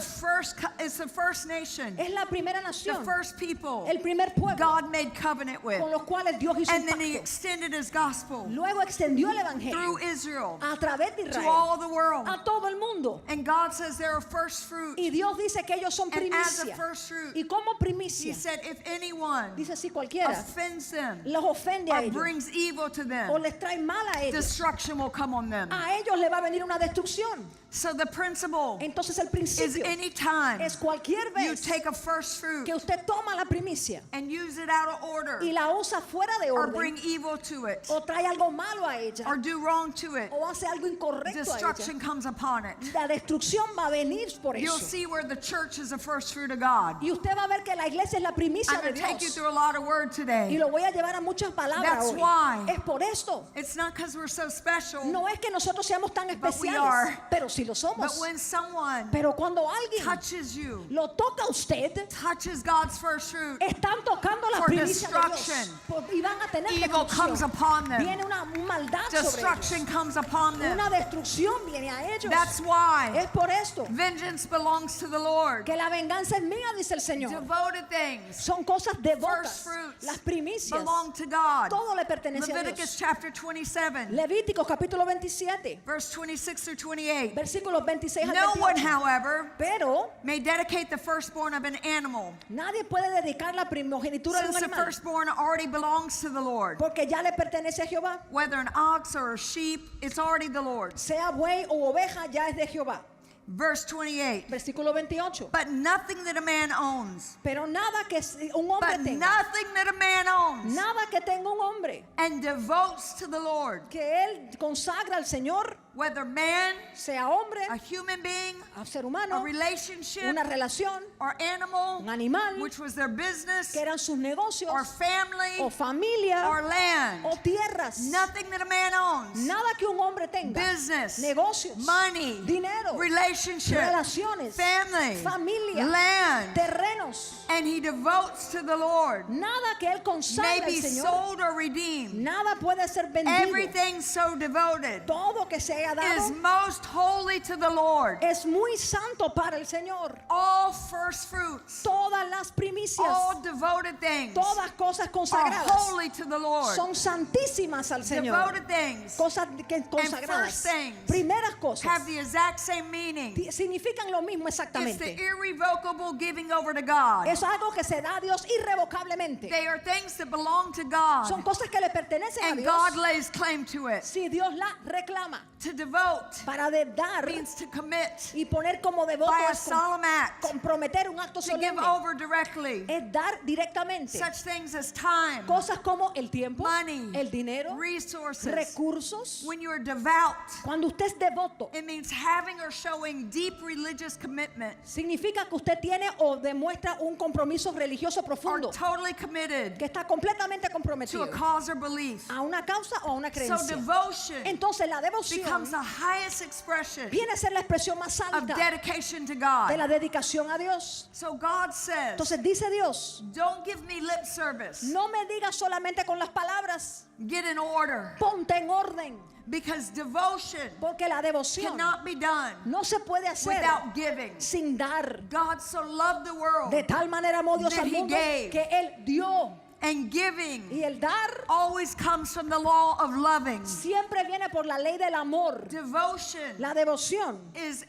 it's the first nation, Es la primera the nación, first people el primer pueblo God made covenant with. con los cuales Dios hizo And un then He pacto. extended His gospel Luego extendió el evangelio through Israel a través de to Israel all the world. a todo el mundo. And God says they're a first fruit. Y Dios dice que ellos son And as a primicia. first fruit, Y como He primicia, said, if anyone dice si cualquiera offends them los ofende a or ellos brings evil to o them, les trae mal a ellos, destruction will come on them. a ellos le va a venir una destrucción. So the principle Entonces el is principio any time es cualquier you vez take a first fruit que usted toma la primicia and use it out of order y la usa fuera de or orden bring evil to it o trae algo malo a ella or do wrong to it, o hace algo incorrecto a destruction ella, comes upon it. la destrucción va a venir por You'll eso. see where the church is a first fruit of God. Y usted va a ver que la iglesia es la primicia I'm de going to take you Dios. through a lot of word Y today. lo voy a llevar a muchas palabras That's hoy. why. Es por esto. It's not because we're so special, No es que nosotros seamos tan But we especiales, are. pero sí lo but somos. when someone Pero cuando alguien touches you, lo toca a usted, touches God's first fruit están tocando la for primicia de Dios destruction, Y van a tener Evil comes destrucción. upon them. Viene una maldad sobre ellos. Destruction comes upon them. Una destrucción viene a ellos. That's why Es por esto vengeance belongs to the Lord. que la venganza es mía, dice el Señor. Devoted things, Son cosas devotas. first fruits, Las primicias. belong to God. Todo le pertenece a Leviticus Dios. chapter 27, Levíticos capítulo 27, verse 26 through 28. versículos 26 al No one, 28. however, Pero may dedicate the firstborn of an animal, nadie puede dedicar la primogenitura de un since the animal, firstborn already belongs to the Lord. porque ya le pertenece a Jehová. Whether an ox or a sheep, it's already the Lord's. Sea buey o oveja, ya es de Jehová. Verse 28. Versículo 28. But nothing that a man owns, Pero nada que un hombre but tenga, nothing that a man owns, nada que tenga un hombre and devotes to the Lord, que él consagra al Señor, whether man, sea hombre, a human being, a ser a humano, relationship, una relación, or animal, un animal, which was their business, que eran sus negocios, or family, o familia, or land. o tierras. Nothing that a man owns, Nada que un hombre tenga. business, Negocios, money, dinero, relationship, relaciones, family, familia, land, terrenos. and he devotes to the Lord, Nada que él may consagra al be Señor. sold or redeemed. Nada puede ser vendido. Everything so devoted Todo que se haya is dado most holy to the Lord. es muy santo para el Señor. All first fruits, Todas las primicias, all devoted things todas cosas are consagradas holy to the Lord. son santísimas al Señor. Devoted things Cosas que consagradas. first things Primeras cosas have the exact same meaning. significan lo mismo It's the exactamente. irrevocable giving over to God. Es algo que se da a Dios irrevocablemente. They are things that belong to Son God, cosas que le pertenecen a and Dios. God lays claim to it. Si Dios la reclama To devote para de dar means to commit y poner como devoto by a es solemn act, comprometer un acto to give solemne, over directly. es dar directamente Such things as time, cosas como el tiempo, money, el dinero, resources. recursos. When you are devout, Cuando usted es devoto, it means having or showing deep religious commitment, significa que usted tiene o demuestra un compromiso religioso or profundo, totally committed que está completamente to comprometido a cause or belief. a una causa o a una So creencia. devotion Entonces la devoción becomes the highest expression viene a ser la expresión más of alta dedication to de God. la dedicación a Dios. So God says, Entonces dice Dios, don't give me lip service. no me digas solamente con las palabras, Get in order. ponte en orden, Because devotion porque la devoción cannot be done no se puede hacer without giving. sin dar. God so loved the world, De tal manera amó Dios that al he mundo gave. que Él dio, and giving y el dar always comes from the law of loving. siempre viene por la ley del amor. Devotion La devoción is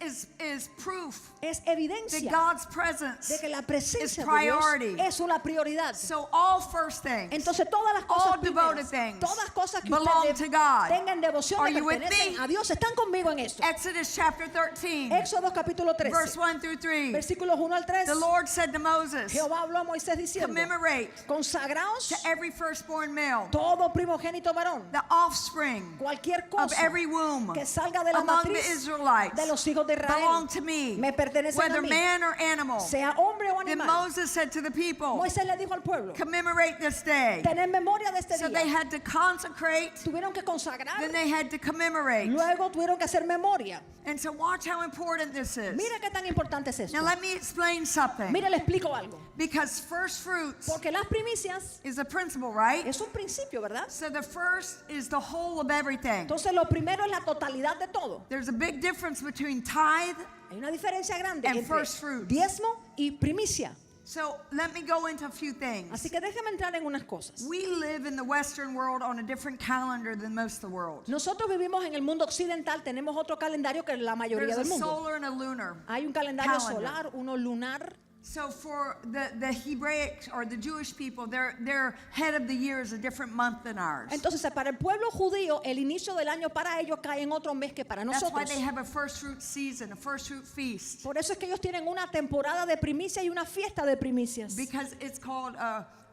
proof es that evidencia God's presence. de que la presencia is de Dios priority. es una prioridad. So all first things, Entonces todas las cosas all devoted primeras, things todas cosas que belong ustedes to God. tengan devoción Are le you with pertenecen me? a Dios. Están conmigo en esto. Exodus chapter 13, Éxodo capítulo verse 13, 1 through 3. versículos 1 al 3. The Lord said to Moses, Jehová habló a Moisés diciendo: commemorate consagraos to every firstborn male todo primogénito varón, the offspring cualquier of cosa every womb que salga de la among the matriz Israelites de los hijos de belong Israel to me, me pertenecen a whether mí, man or animal. sea hombre o Then animal. Moses said to the people, Moisés le dijo al pueblo: commemorate this day. tener memoria de este So they día. had to consecrate, Tuvieron que consagrar, then they had to commemorate. luego tuvieron que hacer memoria. And so watch how important this is. Mira qué tan importante es esto. Now let me explain something. Mira, le explico algo. Because first fruits Porque las primicias is a principle, right? es un principio, ¿verdad? So the first is the whole of everything. Entonces lo primero es la totalidad de todo. There's a big difference between tithe. Hay una diferencia grande And entre first fruits. diezmo y primicia. So let me go into a few things. Así que déjame entrar en unas cosas. We live in the Western world on a different calendar than most of the world. Nosotros vivimos en el mundo occidental, tenemos otro calendario que la mayoría There's a del mundo. solar and a lunar. Hay un calendario calendar. solar, uno lunar. So for the Hebraic or the Jewish people, their head of the year is a different month than ours. Entonces, para el pueblo judío, el inicio del año para ellos cae en otro mes que para That's why nosotros. they have a first fruit season, a first fruit feast. Por eso es que ellos tienen una temporada de primicia y una fiesta de primicias. Because it's called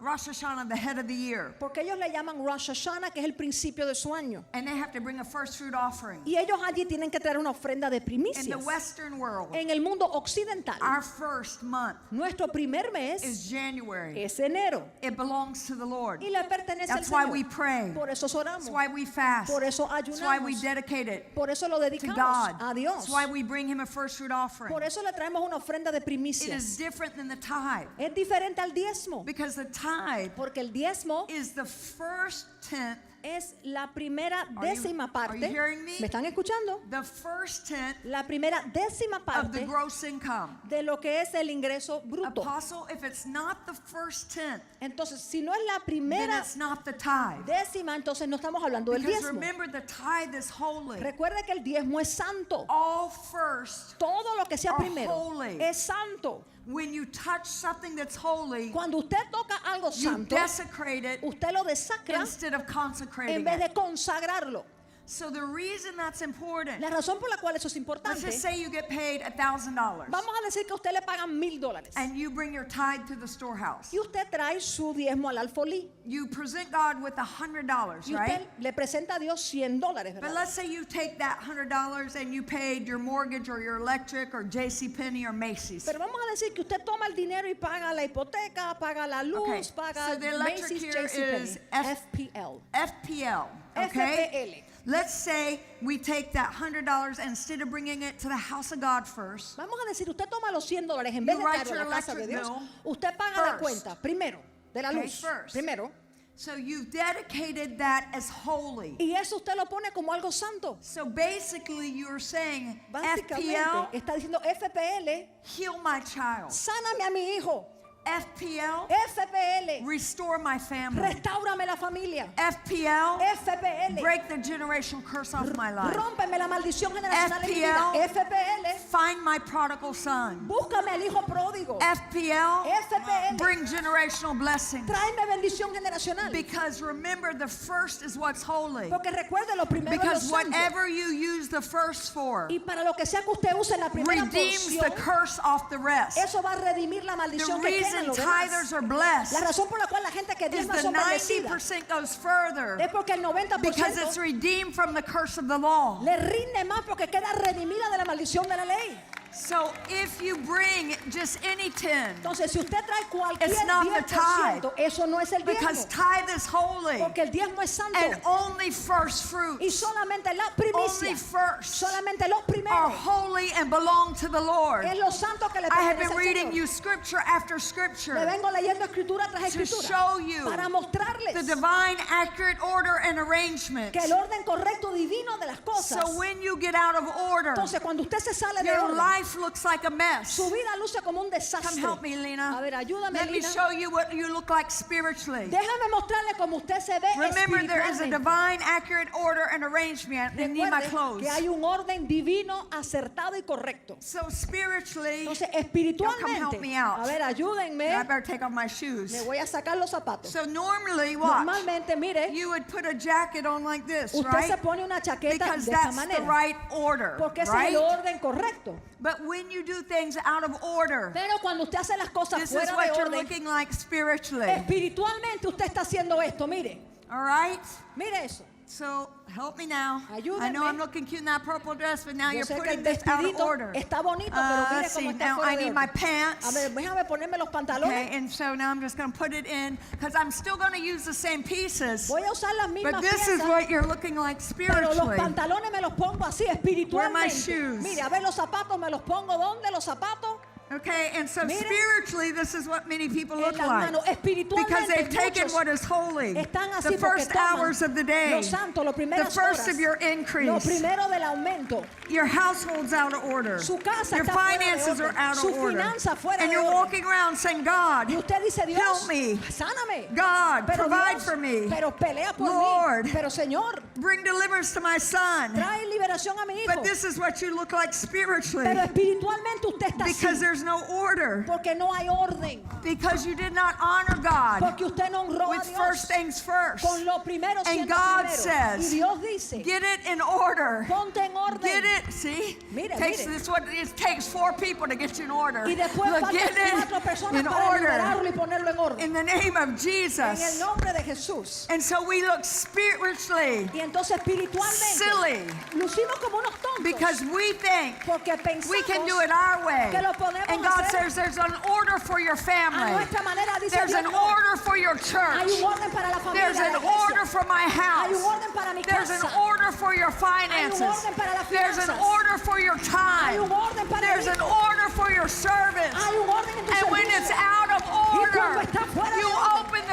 Rosh Hashanah, the head of the year. Porque ellos le llaman Rosh Hashanah, que es el principio de su año. And they have to bring a first fruit offering. Y ellos allí tienen que traer una ofrenda de In the primicias. Western world, En el mundo occidental, our first month nuestro primer mes is January. es enero It belongs to the Lord. y le pertenece al That's why we Señor. pray. Por eso oramos, That's why we fast. por eso That's why we ayunamos, dedicate it por eso lo to dedicamos God. a Dios. That's why we bring Him a first fruit offering. Por eso le traemos una ofrenda de It is primicias. different than the tithe. Es diferente al diezmo, Because the tithe tithe Porque el diezmo is the first tenth, es la primera you- décima are parte. you hearing me? ¿Me están escuchando? the first tenth La primera décima of the parte gross income. de lo que es el ingreso bruto. Apostle, if it's not the first tenth, Entonces, si no es la then primera it's not the tithe. décima, entonces no estamos hablando del Because diezmo. remember, the tithe is holy. Recuerde que el diezmo es santo. All first, Todo lo que sea are primero holy. es santo. when you touch something that's holy, Cuando usted toca algo you santo, desecrate it usted lo desacra instead of consecrating en vez it. de consagrarlo. So the reason that's important, La razón por la cual eso es let's importante, just say you get paid $1,000 vamos a decir que a usted le pagan $1,000 and you bring your tithe to the storehouse. y usted trae su diezmo al alfolí You present God with $100, y usted right? le presenta a Dios $100, But ¿verdad? let's say you take that $100 and you paid your mortgage or your electric or JCPenney or Macy's. Pero vamos a decir que usted toma el dinero y paga la hipoteca, paga la luz, Okay, paga so the electric Macy's, here JCPenney, is FPL. FPL, okay? FPL. Let's say we take that $100 and instead of bringing it to the house of God first, Vamos a decir, usted toma los $100 en vez You de write darlo a your la casa de electric Dios, bill usted paga la first. cuenta primero de la Okay, luz, first. primero, so you've dedicated that as holy. y eso usted lo pone como algo santo. So basically you're saying, Básicamente FPL, está diciendo FPL, heal my child. sáname a mi hijo. FPL, FPL, restore my family. restáurame la familia. FPL, FPL, break the generational curse off my life. rómpeme la maldición generacional en mi vida. FPL, FPL, Find my prodigal son. búscame al hijo pródigo. FPL, FPL, bring generational blessings. tráeme bendición generacional. Because remember, the first is what's holy. Porque recuerde lo primero es lo Because santo. whatever you use the first for Y para lo que sea que usted use la primera redeems the porción, curse off the rest. eso va a redimir la The maldición que queda en reason los demás. tithers are La blessed razón por la cual la gente que is diezma the son bendecidas 90% goes further es porque el because it's 90% redeemed from the curse of the law. le rinde más porque queda redimida de la maldición de la ley. So if you bring just any 10, Entonces, si usted trae cualquier It's not the 10%, eso no es el because diezmo. tithe is holy Porque el diezmo es santo. and only first Y fruits, solamente la only primicia, first, solamente los are primeros, holy and belong to the Lord. es lo santo que le I have pertenece been al reading Señor. you scripture after Le scripture vengo leyendo escritura tras to escritura show you para mostrarles the divine, accurate order and arrangement. que el orden correcto divino de las cosas. So when you get out of order, Entonces, cuando usted se sale de your orden, life looks like a mess. su vida luce como un Come desastre. help me, Lena. A ver, ayúdame, Let me Lina. show you what you look like spiritually. Déjame mostrarle cómo usted se ve Remember, there is a espiritualmente. divine, accurate order and arrangement. I need my Recuerde clothes. que hay un orden divino, acertado y correcto. So spiritually, Entonces, come espiritualmente, help me out. a ver, I ayúdenme. better take off my shoes. Me voy a sacar los zapatos. So normally, watch, Normalmente, mire, you would put a jacket on like this, usted se right? pone una chaqueta Because de esta that's the manera. right order, Porque ese es right? el orden correcto. But when you do things out of order, Pero cuando usted hace las cosas this is fuera de what you're orden, looking like spiritually. espiritualmente usted está haciendo esto. Mire, All right? mire eso. So help me now. Ayúdenme. I know I'm looking cute in that purple dress, but now Yo you're sé que putting el this out of vestidito order. está bonito, pero mire Let's see. cómo está Now fuera I de need my orden. A pants. ver, déjame ponerme los pantalones. Okay, and so now I'm just going to put it in because I'm still going to use the same pieces. Voy a usar las mismas But this is piezas, what you're looking like pero los spiritually. pantalones me los pongo así espiritualmente. shoes? Mire, a ver los zapatos, me los pongo ¿dónde los zapatos? Okay, and so Mire. spiritually, this is what many people En look las like. manos. Espiritualmente Because they've taken muchos what is holy, están así the porque first toman hours of the day, lo santo, lo the primeras first horas, of your lo increase, primero del aumento. your household's out of order, Su casa your está fuera de finances orden, are out su of order, finanza fuera and de you're orden. walking around saying, God, Y usted dice, Dios, help me. sáname. God, Pero provide Dios, for me. pero pelea por Lord, mí. Pero Señor, bring deliverance to my son. trae liberación a mi hijo. But this is what you look like spiritually Pero espiritualmente usted está because así. there's no order, Porque no hay orden. because you did not honor God Porque usted no honró a with Dios first things first. con lo primero And siendo God primero. says, Y Dios dice, Get it in order. ponte en orden. Get it, see? Mire, Takes, mire. This is what it takes 4 people to get you in order. Y después Look, faltan get 4 it personas in para order liberarlo y ponerlo en orden. in the name of En el Jesus. nombre de Jesús. And so we look spiritually Y entonces espiritualmente silly lucimos como unos tontos. because we think Porque pensamos we can do it our way. que lo podemos And God hacer says there's an order for your a family. nuestra manera. Dice There's Dios, an no. order for your Hay church. un orden para la familia, There's la an iglesia. order for my Hay un house. orden para mi There's casa. an order for your finances. orden para las There's an finanzas. order for your Hay time. un orden para There's el an hijo. order for your service. Hay un orden en tu And when servicio. it's out of Y cuando order, está fuera de you orden, open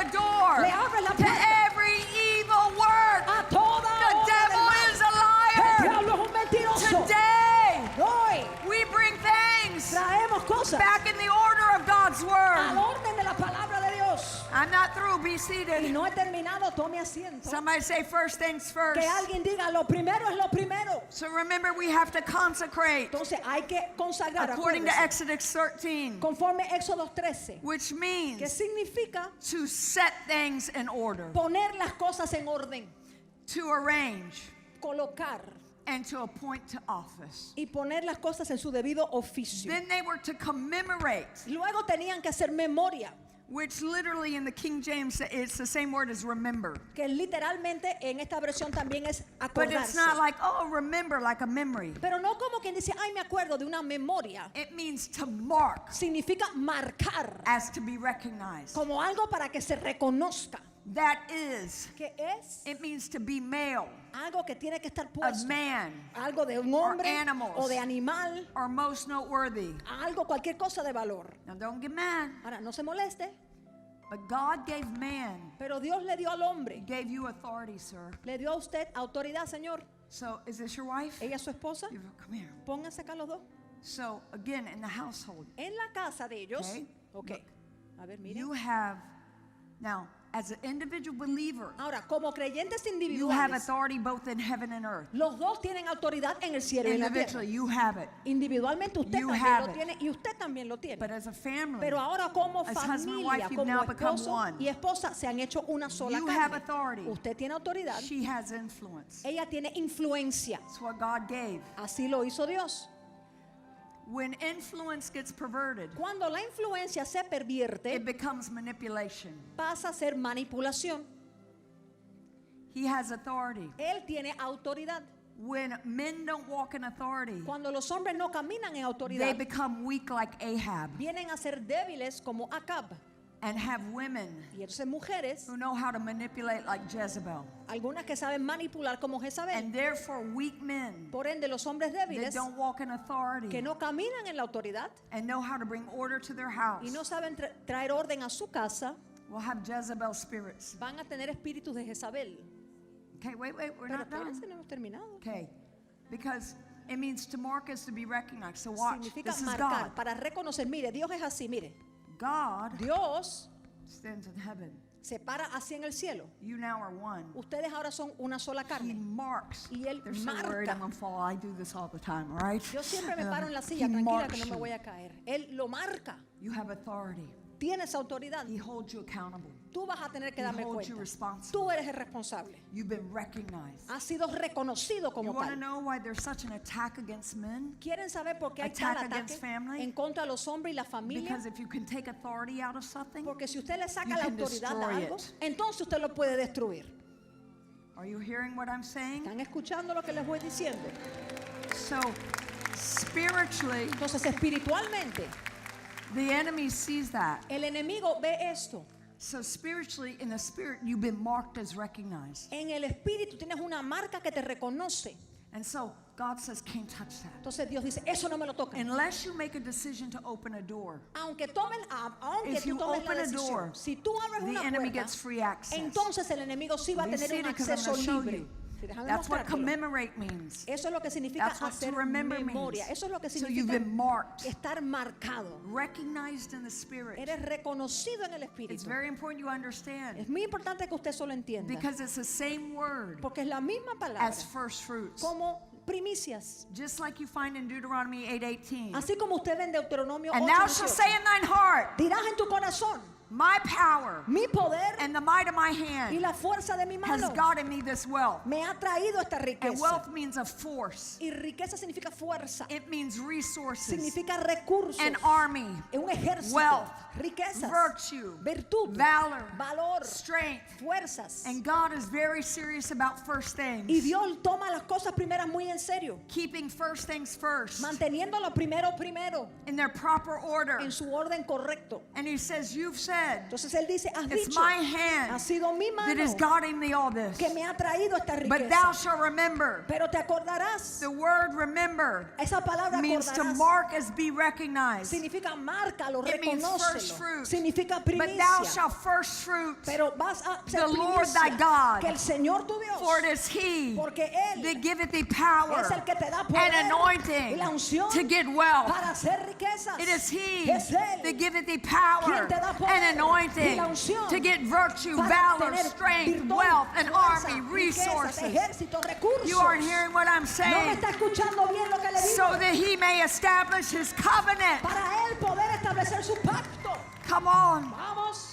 cosas back in the order of God's al word. orden de la palabra de Dios. I'm not through. Be Y seated. no he terminado, tome asiento. Somebody say first things first. Que alguien diga, lo primero es lo primero. So remember, we have to consecrate Entonces hay que consagrar, according to acuérdese, Exodus 13, conforme Éxodo 13, which que means significa to set things in order, poner las cosas en orden, to arrange, colocar and to appoint to office. y poner las cosas en su debido oficio. Then they were to commemorate, Luego tenían que hacer memoria, which literally in the King James, it's the same word as remember. que literalmente en esta versión también es But it's acordarse. not like, oh, remember, like a memory. Pero no como quien dice, ay, me acuerdo de una memoria. It means to mark Significa marcar as to be recognized. como algo para que se reconozca. That is, Que es it means to be male, algo que tiene que estar a puesto. man, Algo de un hombre animals. o de animal, or most noteworthy. algo, cualquier cosa de valor. Now don't get mad, Ahora, no se moleste, but God gave man, pero Dios le dio al hombre, gave you authority, sir. le dio a usted autoridad, Señor. So is this your wife? Ella es su esposa. Come here. Pónganse acá los dos. So again, in the household, En la casa de ellos. Okay. Ok. A ver, miren. you have, now, as an individual believer, Ahora, como creyentes you have individuales, authority both in heaven and earth. los dos tienen autoridad en el cielo y en la tierra. Individually, you have it. Individualmente usted You también have lo it. tiene y usted también lo tiene. But as a family, Pero ahora como as husband and familia, wife, you've como now become esposo one. y esposa, se han hecho una sola You have carne. authority. Usted tiene autoridad. she has influence. Ella tiene influencia. That's what God gave. Así lo hizo Dios. When influence gets perverted, Cuando la influencia se it pervierte, becomes manipulation. pasa a ser manipulación. He has authority. Él tiene autoridad. When men don't walk in authority, Cuando los hombres no caminan en they autoridad, become weak like Ahab vienen a ser débiles como Acab. and have women Y entonces mujeres, who know how to manipulate like Jezebel. algunas que saben manipular como Jezabel. And therefore, weak men Por ende, los hombres that débiles don't walk in authority que no caminan en la autoridad and know how to bring order to their house y no saben traer orden a su casa, will have Jezebel spirits. van a tener espíritus de Jezabel. Okay, wait, we're Pero not done. espérense, no hemos terminado. Okay, because it means to mark is to be recognized. So watch, Significa this is marcar, God. para reconocer. Mire, Dios es así, mire. God Dios stands in heaven. se para así en el cielo. You now are one. Ustedes ahora son una sola He carne. marks. Y él They're so worried marca. I'm going to fall. I do this all the time, all right? Yo siempre me paro en la silla, He tranquila marks que no me you. voy a caer. Él lo marca. You have authority. Tienes autoridad. He holds you accountable. Tú vas a tener que He darme holds you cuenta. responsible. Tú eres el responsable. You've been recognized. Has sido reconocido You como want to tal. know why there's such an attack against men? ¿Quieren saber por qué hay tal Attack ataque against family? en contra de los hombres y la familia? Because if you can take authority out of something, Porque si usted le saca you la can autoridad a destroy algo, it. entonces usted lo puede destruir. are you hearing what I'm saying? ¿Están escuchando lo que les voy diciendo? So, spiritually, Entonces, espiritualmente, the enemy sees that. el enemigo ve esto. So, spiritually, in the spirit, you've been marked as recognized. En el espíritu tienes una marca que te reconoce. And so, God says, can't touch that. Entonces Dios dice, eso no me lo toca. Unless you make a decision to open a door, Aunque If tú you tomes la open a decisión, door, si tú abres the una enemy puerta, gets free access. entonces el enemigo sí va a Be tener un seated 'cause I'm acceso gonna show libre. you. Sí, déjame That's what mostrártelo. commemorate means. Eso es lo que significa That's what to hacer remember memoria. means. Eso es lo que So you've significa been marked, estar marcado. recognized in the spirit. Eres reconocido en el It's espíritu. very important you understand Es muy importante que usted eso lo entienda. because it's the same word Porque es la misma palabra as first fruits. como primicias. Just like you find in Deuteronomy 8:18. Así como usted ve en Deuteronomio And 8, thou shalt say in thine heart, dirás en tu corazón, my power mi poder and the might of my y hand la fuerza de mi has mano gotten me this wealth. me ha traído esta And riqueza. wealth means a force. Y riqueza significa fuerza, It means resources, significa recursos, an army, un ejército, wealth, riquezas, virtue, virtud, valor, valor, strength. fuerzas. And God is very serious about first Y things. Dios toma las cosas primeras muy en serio, Keeping first things first manteniendo lo primero in their proper order. en su orden correcto. And he says, you've said said, Entonces él dice, has it's dicho, my ha hand sido mi that is mano guiding me all this. que me ha traído esta But thou riqueza. shalt remember. Pero te acordarás, The word remember esa palabra means to acordarás mark as be recognized. significa márcalo, It means first reconócelo. fruit. Significa But thou primicia. shalt first fruit, Pero vas a ser the Lord thy primicia, God, que el Señor tu Dios, for it is he porque Él that giveth thee power es el que te da poder and y anointing la unción to get wealth. para hacer riquezas. It is he Es Él that giveth thee power quien te da poder and anointing y la unción to get virtue, para valor, tener strength, virtud, wealth, and fuerza, army, riquezas, resources. ejército, recursos. You aren't hearing what I'm No me saying. está escuchando bien lo que le digo. So that he may establish his covenant. Para Él poder establecer su pacto. Come on. Vamos.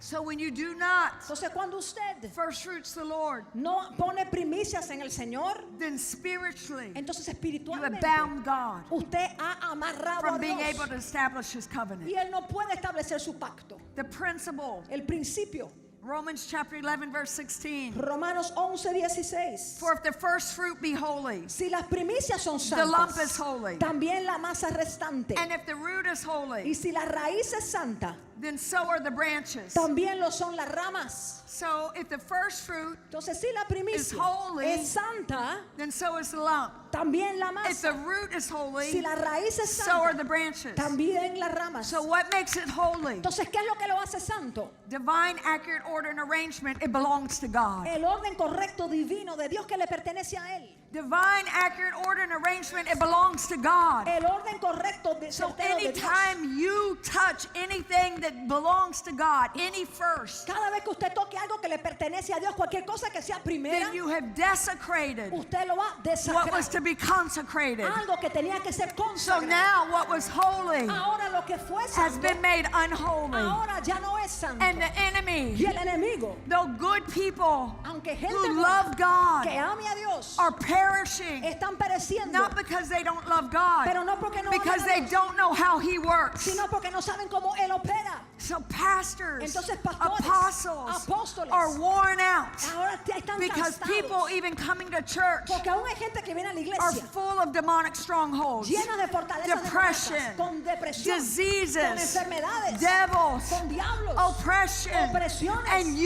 So when you do not Entonces cuando usted first fruits the Lord, no pone primicias en el Señor, then spiritually entonces you have espiritualmente bound God usted ha amarrado a from being Dios able to establish his covenant. y Él no puede establecer su pacto. The principle, El principio, Romans chapter 11, verse 16. Romanos 11:16. For if the first fruit be holy, Si las primicias son the lump is santas, holy. también la masa restante. And if the root is Y holy, si la raíz es santa, then so are the branches. también lo son las ramas. So if the first fruit, Entonces si la primicia holy, es santa, then so is the lump. también la If the masa. root is Si holy, la raíz es so are the santa, branches. también las ramas. So what makes it holy? Entonces, ¿qué es lo que lo hace santo? Divine, accurate order and arrangement, it belongs to God. El orden correcto divino de Dios que le pertenece a Él. Divine, accurate order and arrangement, it belongs to God. El orden correcto de, So certero de Dios. anytime you touch anything that belongs to God, any first, Cada vez que usted toque algo que le pertenece a Dios, cualquier cosa que sea primera, then you have desecrated usted lo va a what was desacrar. to be consecrated. Algo que tenía que ser So consagrado. now what was holy Ahora lo que fue has santo, been made unholy. ahora ya no es santo. And the enemy, Y el enemigo, though good people aunque gente who buena love God que ame a Dios, are perishing, están pereciendo. not because they don't love God, Pero no porque no because aman a they Dios, don't know how He works. sino porque no saben cómo Él opera. So pastors, Entonces pastores, apostles apóstoles, are worn out ahora están because cansados. people even coming to church Porque aún hay gente que viene a la are iglesia full of demonic strongholds, llena de fortalezas depression, demoníacas, con depresión, con diseases, enfermedades, devils, con diablos, oppression, opresiones. and y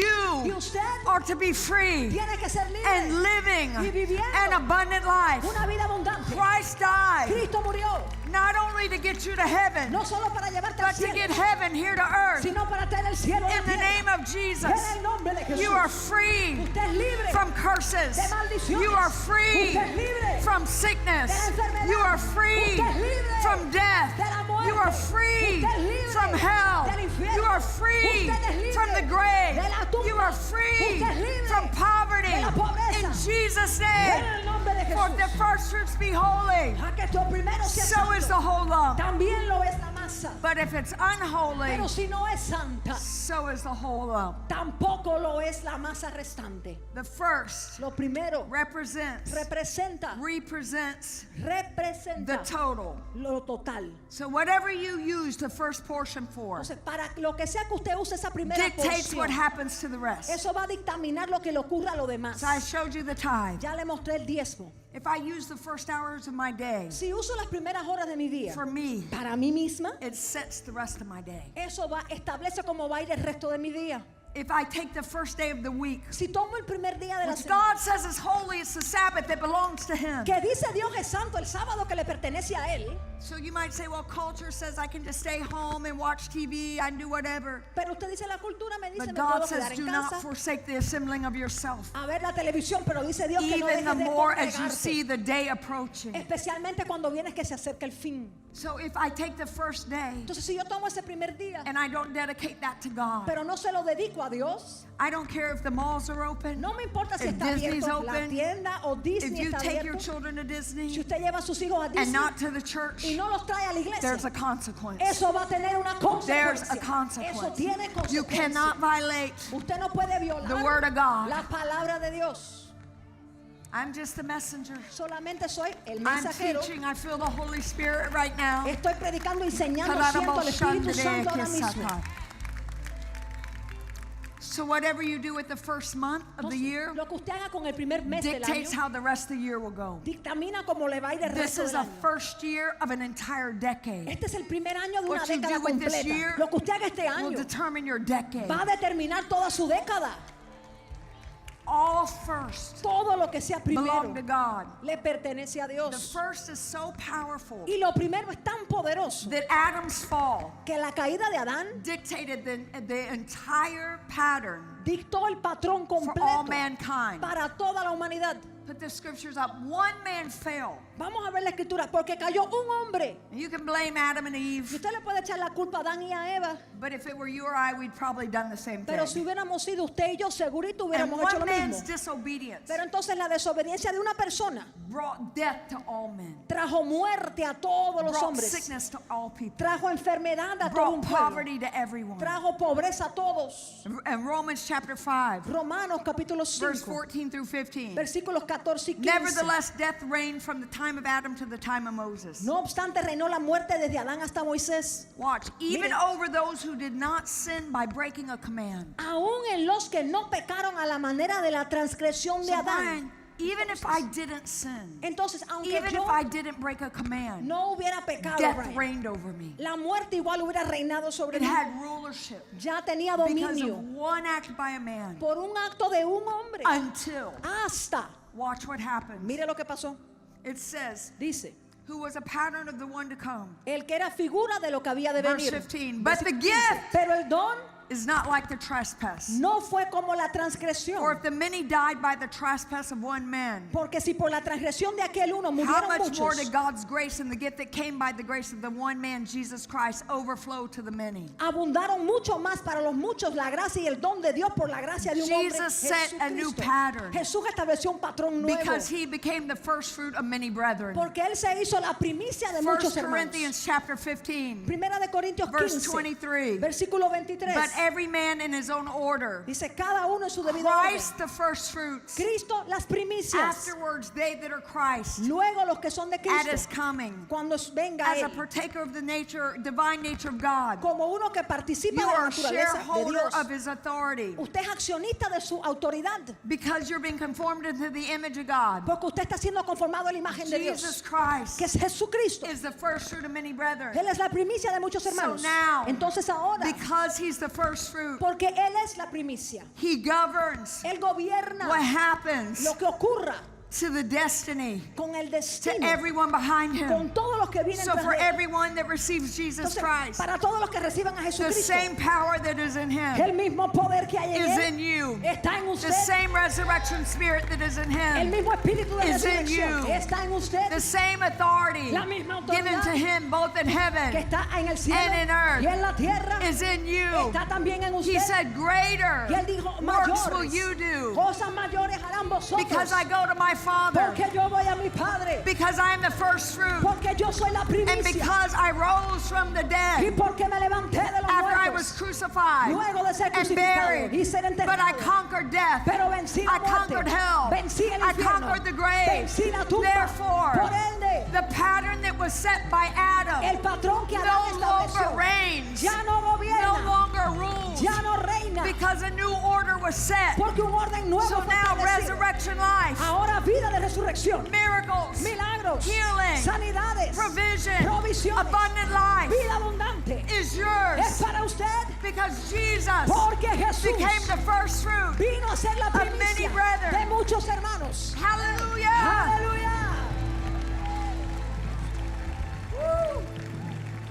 you usted are to be free tiene que ser libre and living y viviendo an abundant life. una vida abundante. Christ died Cristo murió not only to get you to heaven, no solo para llevarte al but to cielo, get heaven here to earth. sino para traer el cielo a la In the tierra. name of Jesus, En el nombre de Jesús, you are free usted es libre from curses. de maldiciones. You are free Usted es libre from sickness. de la enfermedad. You are free Usted es libre from death. de la muerte. You are free Usted es libre from hell. del infierno. You are free Usted es libre from the grave. de la tumba. You are free Usted es libre from poverty. de la pobreza. In Jesus' En name. el nombre de For Jesús. the first fruits be holy, A que tu primero sea so is the santo, whole lump. también lo es la masa. But if it's unholy, Pero si no es santa, so is the whole lump. tampoco lo es la masa restante. The first Lo primero represents, represents the representa total. lo total. So whatever you use the first portion for Entonces, para lo que sea que usted use esa primera dictates what porción, happens to the rest. eso va a dictaminar lo que le ocurra a lo demás. So I showed you the tithe. Ya le mostré el diezmo. If I use the first hours of my day Si uso las primeras horas de mi día for me, para mí misma, it sets the rest of my day. eso establece cómo va a ir el resto de mi día. If I take the first day of the week, Si tomo el primer día de la which semana, God says is holy, it's the Sabbath that belongs to Him. que dice Dios es santo, el sábado que le pertenece a Él, So you might say, well, culture says I can just stay home and watch TV, I can do whatever. pero usted dice la cultura me dice But me God puedo says, quedar do en not casa forsake the assembling of yourself. a ver la televisión, pero dice Dios que no Even the dejes de more as you congregarte, see the day approaching. especialmente cuando vienes que se acerca el fin. So if I take the first day Entonces si yo tomo ese primer día, and I don't dedicate that to God, pero no se lo dedico a Dios, I don't care if the malls are open, no me importa si if está Disney's abierto la open, tienda o if Disney you está take your abierto. children to Si Disney usted lleva a sus hijos a and Disney not to the church, y no los trae a la iglesia, there's a consequence. eso va a tener una There's consecuencia. a consequence. Eso tiene You consecuencia. cannot violate. Usted no puede violar the word of God. la palabra de Dios. I'm just a messenger. Solamente soy el I'm mensajero. teaching. I feel the Holy Spirit right now. Estoy predicando y enseñando, siento al Espíritu Santo ahora mismo. So whatever you do with the first month of the year Lo que usted haga con el primer mes del dictates año how the rest of the year will go. dictamina cómo le va a ir el This resto is del a año. first year of an entire decade. Este es el primer año de una What you década do with this completa. year Lo que usted haga este Will año determine your decade. va a determinar toda su década. All first Todo lo que sea belong primero to God. le pertenece a The Dios. first is so powerful Y lo primero es tan poderoso that Adam's fall que la caída de Adán dictated the entire pattern dictó el patrón for all completo mankind. para toda la humanidad. Put the scriptures up. One man fell. Vamos a ver la escritura, porque cayó un hombre. You can blame Adam and Y Eve, usted le puede echar la culpa a Adán y a Eva, but if it were you or I, we'd probably done the same pero si thing. hubiéramos sido usted y yo, segurito And hubiéramos hecho one lo man's mismo. disobedience Pero entonces la desobediencia de una persona brought death to all men, trajo muerte a todos los brought hombres, sickness to all people, trajo enfermedad a todo un brought pueblo, poverty to everyone. trajo pobreza a todos. And Romans chapter 5, Romanos capítulo verse 5, 14 through 15. versículos 14 y 15. Nevertheless, death reigned from the time of Adam to the time of Moses. No obstante, reinó la muerte desde Adán hasta Moisés, Watch, even Mire. over those who did not sin by breaking a command. aún en los que no pecaron a la manera de la transgresión de So Adán. Brian, even if I didn't sin, Entonces, aunque even yo if I didn't break a command, no hubiera pecado, death Brian, reigned over me. la muerte igual hubiera reinado sobre It mí. had rulership Ya tenía because dominio of one act by a man por un acto de un hombre. until, Hasta, watch what happens. mire lo que pasó. It says, Dice, who was a pattern of the one to come. el que era figura de lo que había de Verse venir. 15, but the Versículo 15. gift Pero el don is not like the trespass. no fue como la For transgresión. if the many died by the trespass of one man, Porque si por la transgresión de aquel uno how murieron much more muchos, did God's grace and the gift that came by the grace of the one man, Jesus Christ, overflow to the many? abundaron mucho más para los muchos la gracia y el don de Dios por la gracia de un hombre, Jesus set a new Jesucristo. pattern. Jesús estableció un patrón nuevo Because he became the first fruit of many brethren. porque él se hizo la primicia de 1 muchos hermanos. Corinthians chapter 15, Primera de Corintios verse 15, 23. versículo 23. But every man in his own order. Dice cada uno en su debido orden. Christ the first fruits. Cristo las primicias. Afterwards, they that are Christ Luego los que son de at his Cristo. coming. Cuando venga As a él. partaker of the nature, divine nature of God. Como uno que participa You de la are a naturaleza de shareholder Dios. of his authority. Usted es accionista de su autoridad. Because you're being conformed into the image of God. Porque usted está siendo conformado a la imagen de Jesus Dios. Christ Que es Jesucristo. is the first fruit of many brethren. Él es la primicia de muchos hermanos. now, Entonces ahora, Because he's the first fruit, porque Él es la primicia, he governs Él gobierna what happens lo que ocurra to the destiny, con el to destino, everyone behind him. con todos los que vienen So tras for de él. everyone that receives Jesus Entonces, Christ, para todos los que reciban a the Jesucristo, same power that is in him el mismo poder que hay en is él in you. está en usted. The same resurrection spirit that is in El him, mismo espíritu de is in resurrección you. está en usted, the same authority La misma autoridad given to him both in que heaven está en el cielo and in earth y en la tierra, is in you. está también en usted. He said, greater Y él dijo, works will mayores you do cosas mayores harán vosotros, because I go to my Father, porque yo voy a mi Padre, because I am the first fruit, porque yo soy la and primicia, because I rose from the y dead porque me levanté de los after I muertos, was crucified luego de ser and crucificado buried. y ser But I enterrado, conquered death. pero vencí la I muerte, conquered hell. vencí el I infierno, conquered the grave. vencí la tumba. Therefore, Por ende, the pattern that was set by Adam el patrón que Adán no longer estableció reigns, ya no no gobierna, longer rules, ya no reina, because a new order was set. porque un orden nuevo So fue now establecido. resurrection life, Ahora vida de resurrección, miracles, milagros, healing, sanidades, provision, provisiones, abundant life vida abundante is es yours para usted, because Jesus porque Jesús became the first fruit. vino a ser la many primicia brethren. de muchos hermanos. Hallelujah! Aleluya.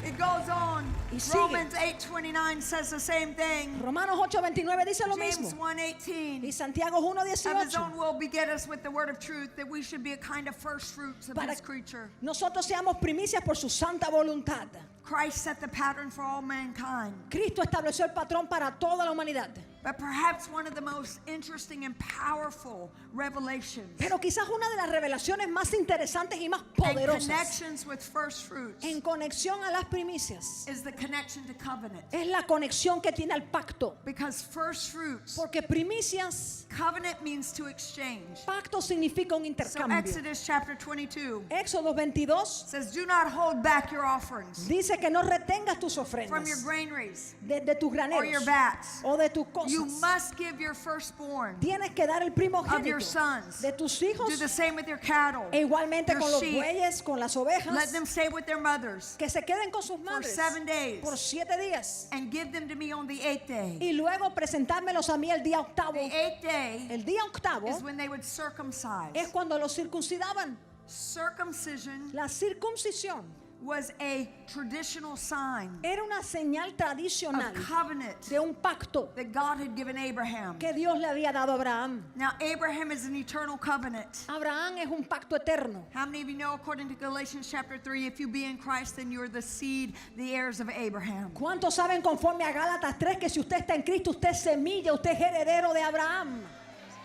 It goes on. Y sigue. Romans 8:29 says the same thing. Romanos 8:29 dice lo James mismo. 1:18. Y Santiago Of his 1:18. own will beget us with the word of truth, that we should be a kind of first fruits of Para his creature. nosotros seamos primicias por su santa voluntad. Christ set the pattern for all mankind. Cristo estableció el patrón para toda la humanidad. But perhaps one of the most interesting and powerful revelations Pero quizás una de las revelaciones más interesantes y más and poderosas connections with first fruits en conexión a las primicias is the connection to covenant. es la conexión que tiene al pacto. Because first fruits, Porque primicias, covenant means to exchange. pacto significa un So intercambio. Exodus chapter 22 Éxodo 22 says, do not hold back your offerings dice que no retengas tus from your ofrendas granaries de tus or your graneros vats. o de tus cosas. You must give your firstborn Tienes que dar el of your primogénito sons. de tus Do hijos, the same with your cattle, e igualmente your con los sheep. bueyes, con las Let ovejas, them stay with their mothers que se queden con sus for madres 7 days por 7 días. and give them to me on the 8th day. Y luego presentármelos a mí el día octavo. The 8th day El día octavo is when they would circumcise. es cuando los circuncidaban. Circumcision La circuncisión was a traditional sign era una señal tradicional of covenant de un pacto that God had given Abraham. que Dios le había dado a Abraham. Now, Abraham is an eternal covenant. Abraham es un pacto eterno. How many of you know, according to Galatians chapter 3, if you be in Christ, then you're the seed, the heirs of Abraham? ¿Cuántos saben conforme a Gálatas 3 que si usted está en Cristo, usted es semilla, usted es heredero de Abraham?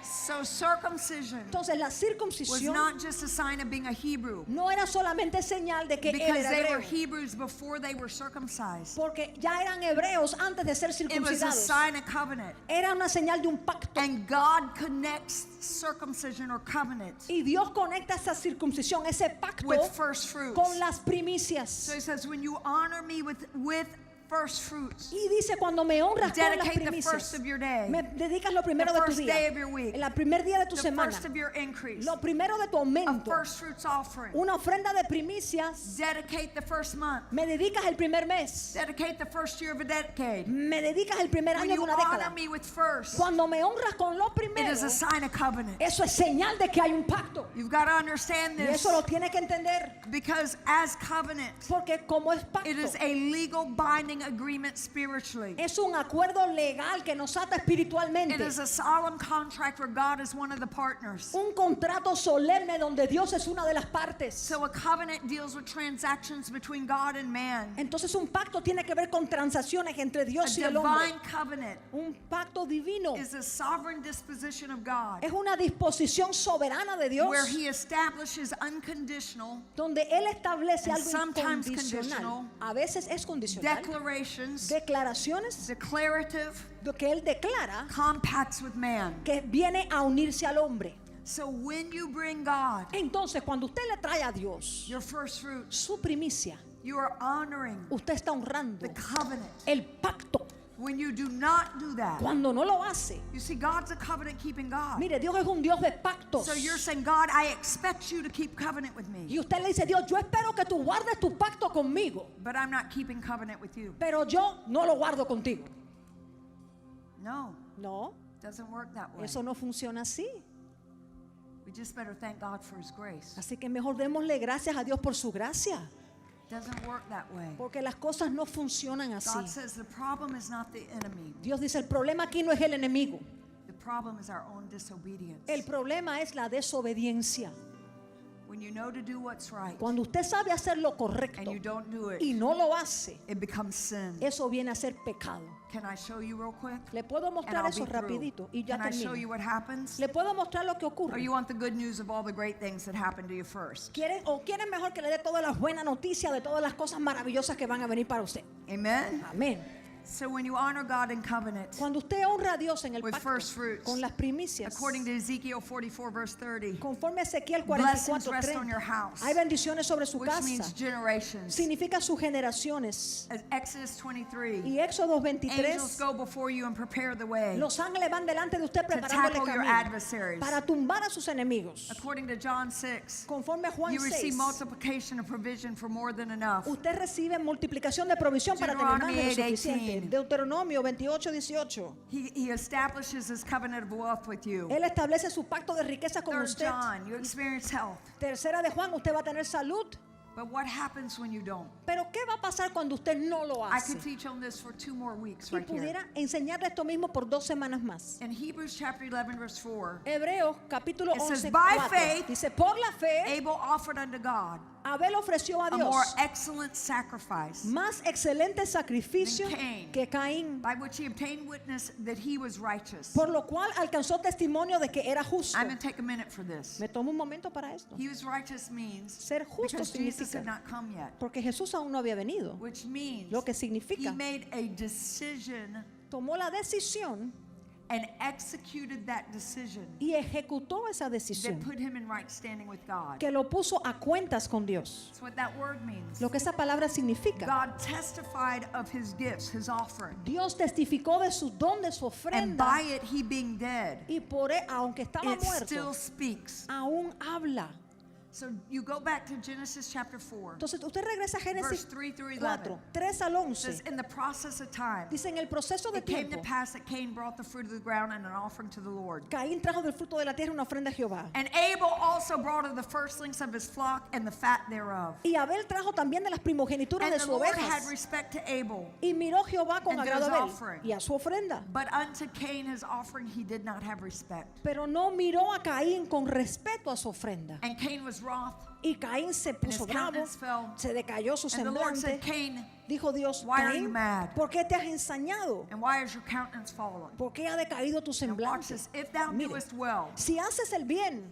So circumcision Entonces la was circuncisión not just a sign of being a Hebrew, no era solamente señal de que él because era they were hebreo, Hebrews before they were circumcised. porque ya eran hebreos antes de ser It was a circuncidados. sign of covenant. Era una señal de un pacto. And God connects circumcision or covenant Y Dios conecta esa circuncisión, ese pacto, with first fruits. con las So primicias. he says, when you honor me with first fruits, Y dice, cuando me honras con las dedicate the first primicias, of your day, me dedicas lo primero the de tu first day día, of your week, el primer día de tu the semana, first of your increase, lo primero de tu a aumento, first fruits offering. una ofrenda de primicias, Dedicate the first month. me dedicas el primer mes, Dedicate the first year of a decade. me dedicas el primer When año de you una honor década. me with first, Cuando me honras con lo it primero, is a sign of covenant. eso es señal de que hay un pacto. You've got to understand Y this, eso lo tiene que entender, because as covenant, porque como es pacto, it is a legal binding agreement spiritually. es un acuerdo legal que nos ata espiritualmente. It is a solemn contract where God is one of the partners. Un contrato solemne donde Dios es una de las partes. So a covenant deals with transactions between God and man. Entonces un pacto tiene que ver con transacciones entre A Dios y el hombre. divine covenant Un pacto divino is a sovereign disposition of God es una disposición soberana de Dios where he establishes unconditional donde Él establece and algo sometimes incondicional. conditional A veces es condicional. declarations, Declaraciones declarative de que Él declara compacts with man. que viene a unirse al hombre. So when you bring God Entonces, cuando usted le trae a Dios your first fruits, su primicia, you are honoring usted está honrando the covenant. el pacto. When you do not do that, Cuando no lo hace, you see, God's a covenant keeping God. mire, Dios es un Dios de pactos. So you're saying, God, I expect you to keep covenant with me, Y usted le dice, Dios, yo espero que tú guardes tu pacto conmigo, but I'm not keeping covenant with you. pero yo no lo guardo contigo. No, No, it doesn't work that way. eso no funciona así. We just better thank God for his grace. Así que mejor démosle gracias a Dios por su gracia, It doesn't work that way. porque las cosas no funcionan así. God says the problem is not the enemy. Dios dice, el problema aquí no es el enemigo, The problem is our own disobedience. el problema es la desobediencia. When you know to do what's right Cuando usted sabe hacer lo and correcto you don't do y it, no lo hace, it becomes sin. eso viene a ser pecado. Can I show you real quick? Le puedo And mostrar I'll eso be through. rapidito y ya Can I show you termino. what happens? Le puedo mostrar lo que Or ocurre. you want the good news of all the great things that happened to you first? ¿Quieren mejor que le dé todas las buenas noticias de todas las cosas maravillosas que van a venir para usted? Amen? Amén. So when you honor God in covenant, Cuando usted honra a Dios en el With pacto, first fruits. con las primicias, according to Ezekiel 44 verse 30, conforme a Ezequiel blessings 44, rest on your house, hay bendiciones sobre su which means casa. generations. Significa sus generaciones. As Exodus 23, Y Éxodo angels 23, go before you and prepare the way. los ángeles van delante de usted To preparando el tackle your camino adversaries. para tumbar a sus enemigos. According to John 6, Conforme a Juan you receive 6, multiplication and provision for more than enough. usted recibe multiplicación de provisión para tener más de lo Deuteronomy suficiente. 8:18. Deuteronomio 28, 18. He establishes his covenant of wealth with you. Él establece su pacto de riqueza con 3 usted. John, you experience health. Tercera de Juan, usted va a tener salud. But what happens when you don't? Pero ¿qué va a pasar cuando usted no lo I hace? could teach on this for 2 more weeks Y right here. pudiera enseñarle esto mismo por 2 semanas más. In Hebrews chapter 11 verse 4, Hebreos capítulo It says, 11, "By 4, faith, dice, por la fe, Abel offered unto God Abel ofreció a a more Dios excellent sacrifice, más excelente sacrificio than Cain. que Caín, by which he obtained witness that he was righteous." por lo cual alcanzó testimonio de que era justo. I'm going to take a minute for this. Me tomo un momento para esto. He was righteous means Ser justo because Jesus significa, had not come yet, porque Jesús aún no había venido, which means lo que he significa, made a decision tomó la decisión and executed that decision y ejecutó esa that decisión put him in right standing with God. que lo puso a cuentas con Dios. That's what that word means. Lo que esa palabra significa. God testified of his gifts, his offering. Dios testificó de su don, de su And by ofrenda. it, he being dead, Y aunque estaba it still muerto, speaks. aún habla. So you go back to Genesis chapter 4, Entonces usted regresa a verse Génesis 3 through 4, 11. 3 al It says, 11. in the process of time, Dice, en el proceso de it came to tiempo, pass that Cain brought the fruit of the ground and an offering to the Lord. Caín trajo del fruto de la tierra una ofrenda a Jehová. And Abel also brought of the firstlings of his flock and the fat thereof. Y Abel trajo también de las primogenituras And de the sus Lord had ovejas. respect to Abel, Y miró Jehová con and to agrado his a Abel offering. y a su ofrenda. but unto Cain his offering he did not have respect. Pero no miró a Caín con respeto a su ofrenda. And Cain was wroth, Y Caín se and his puso bravo, countenance fell. se decayó su And the Lord semblante. said, Cain, Dijo Dios, why are you Caín, mad? ¿por qué te has ensañado? And why is your countenance fallen? ¿Por qué ha decaído tu And watch semblante? this. If thou Mire, doest well, si haces el bien,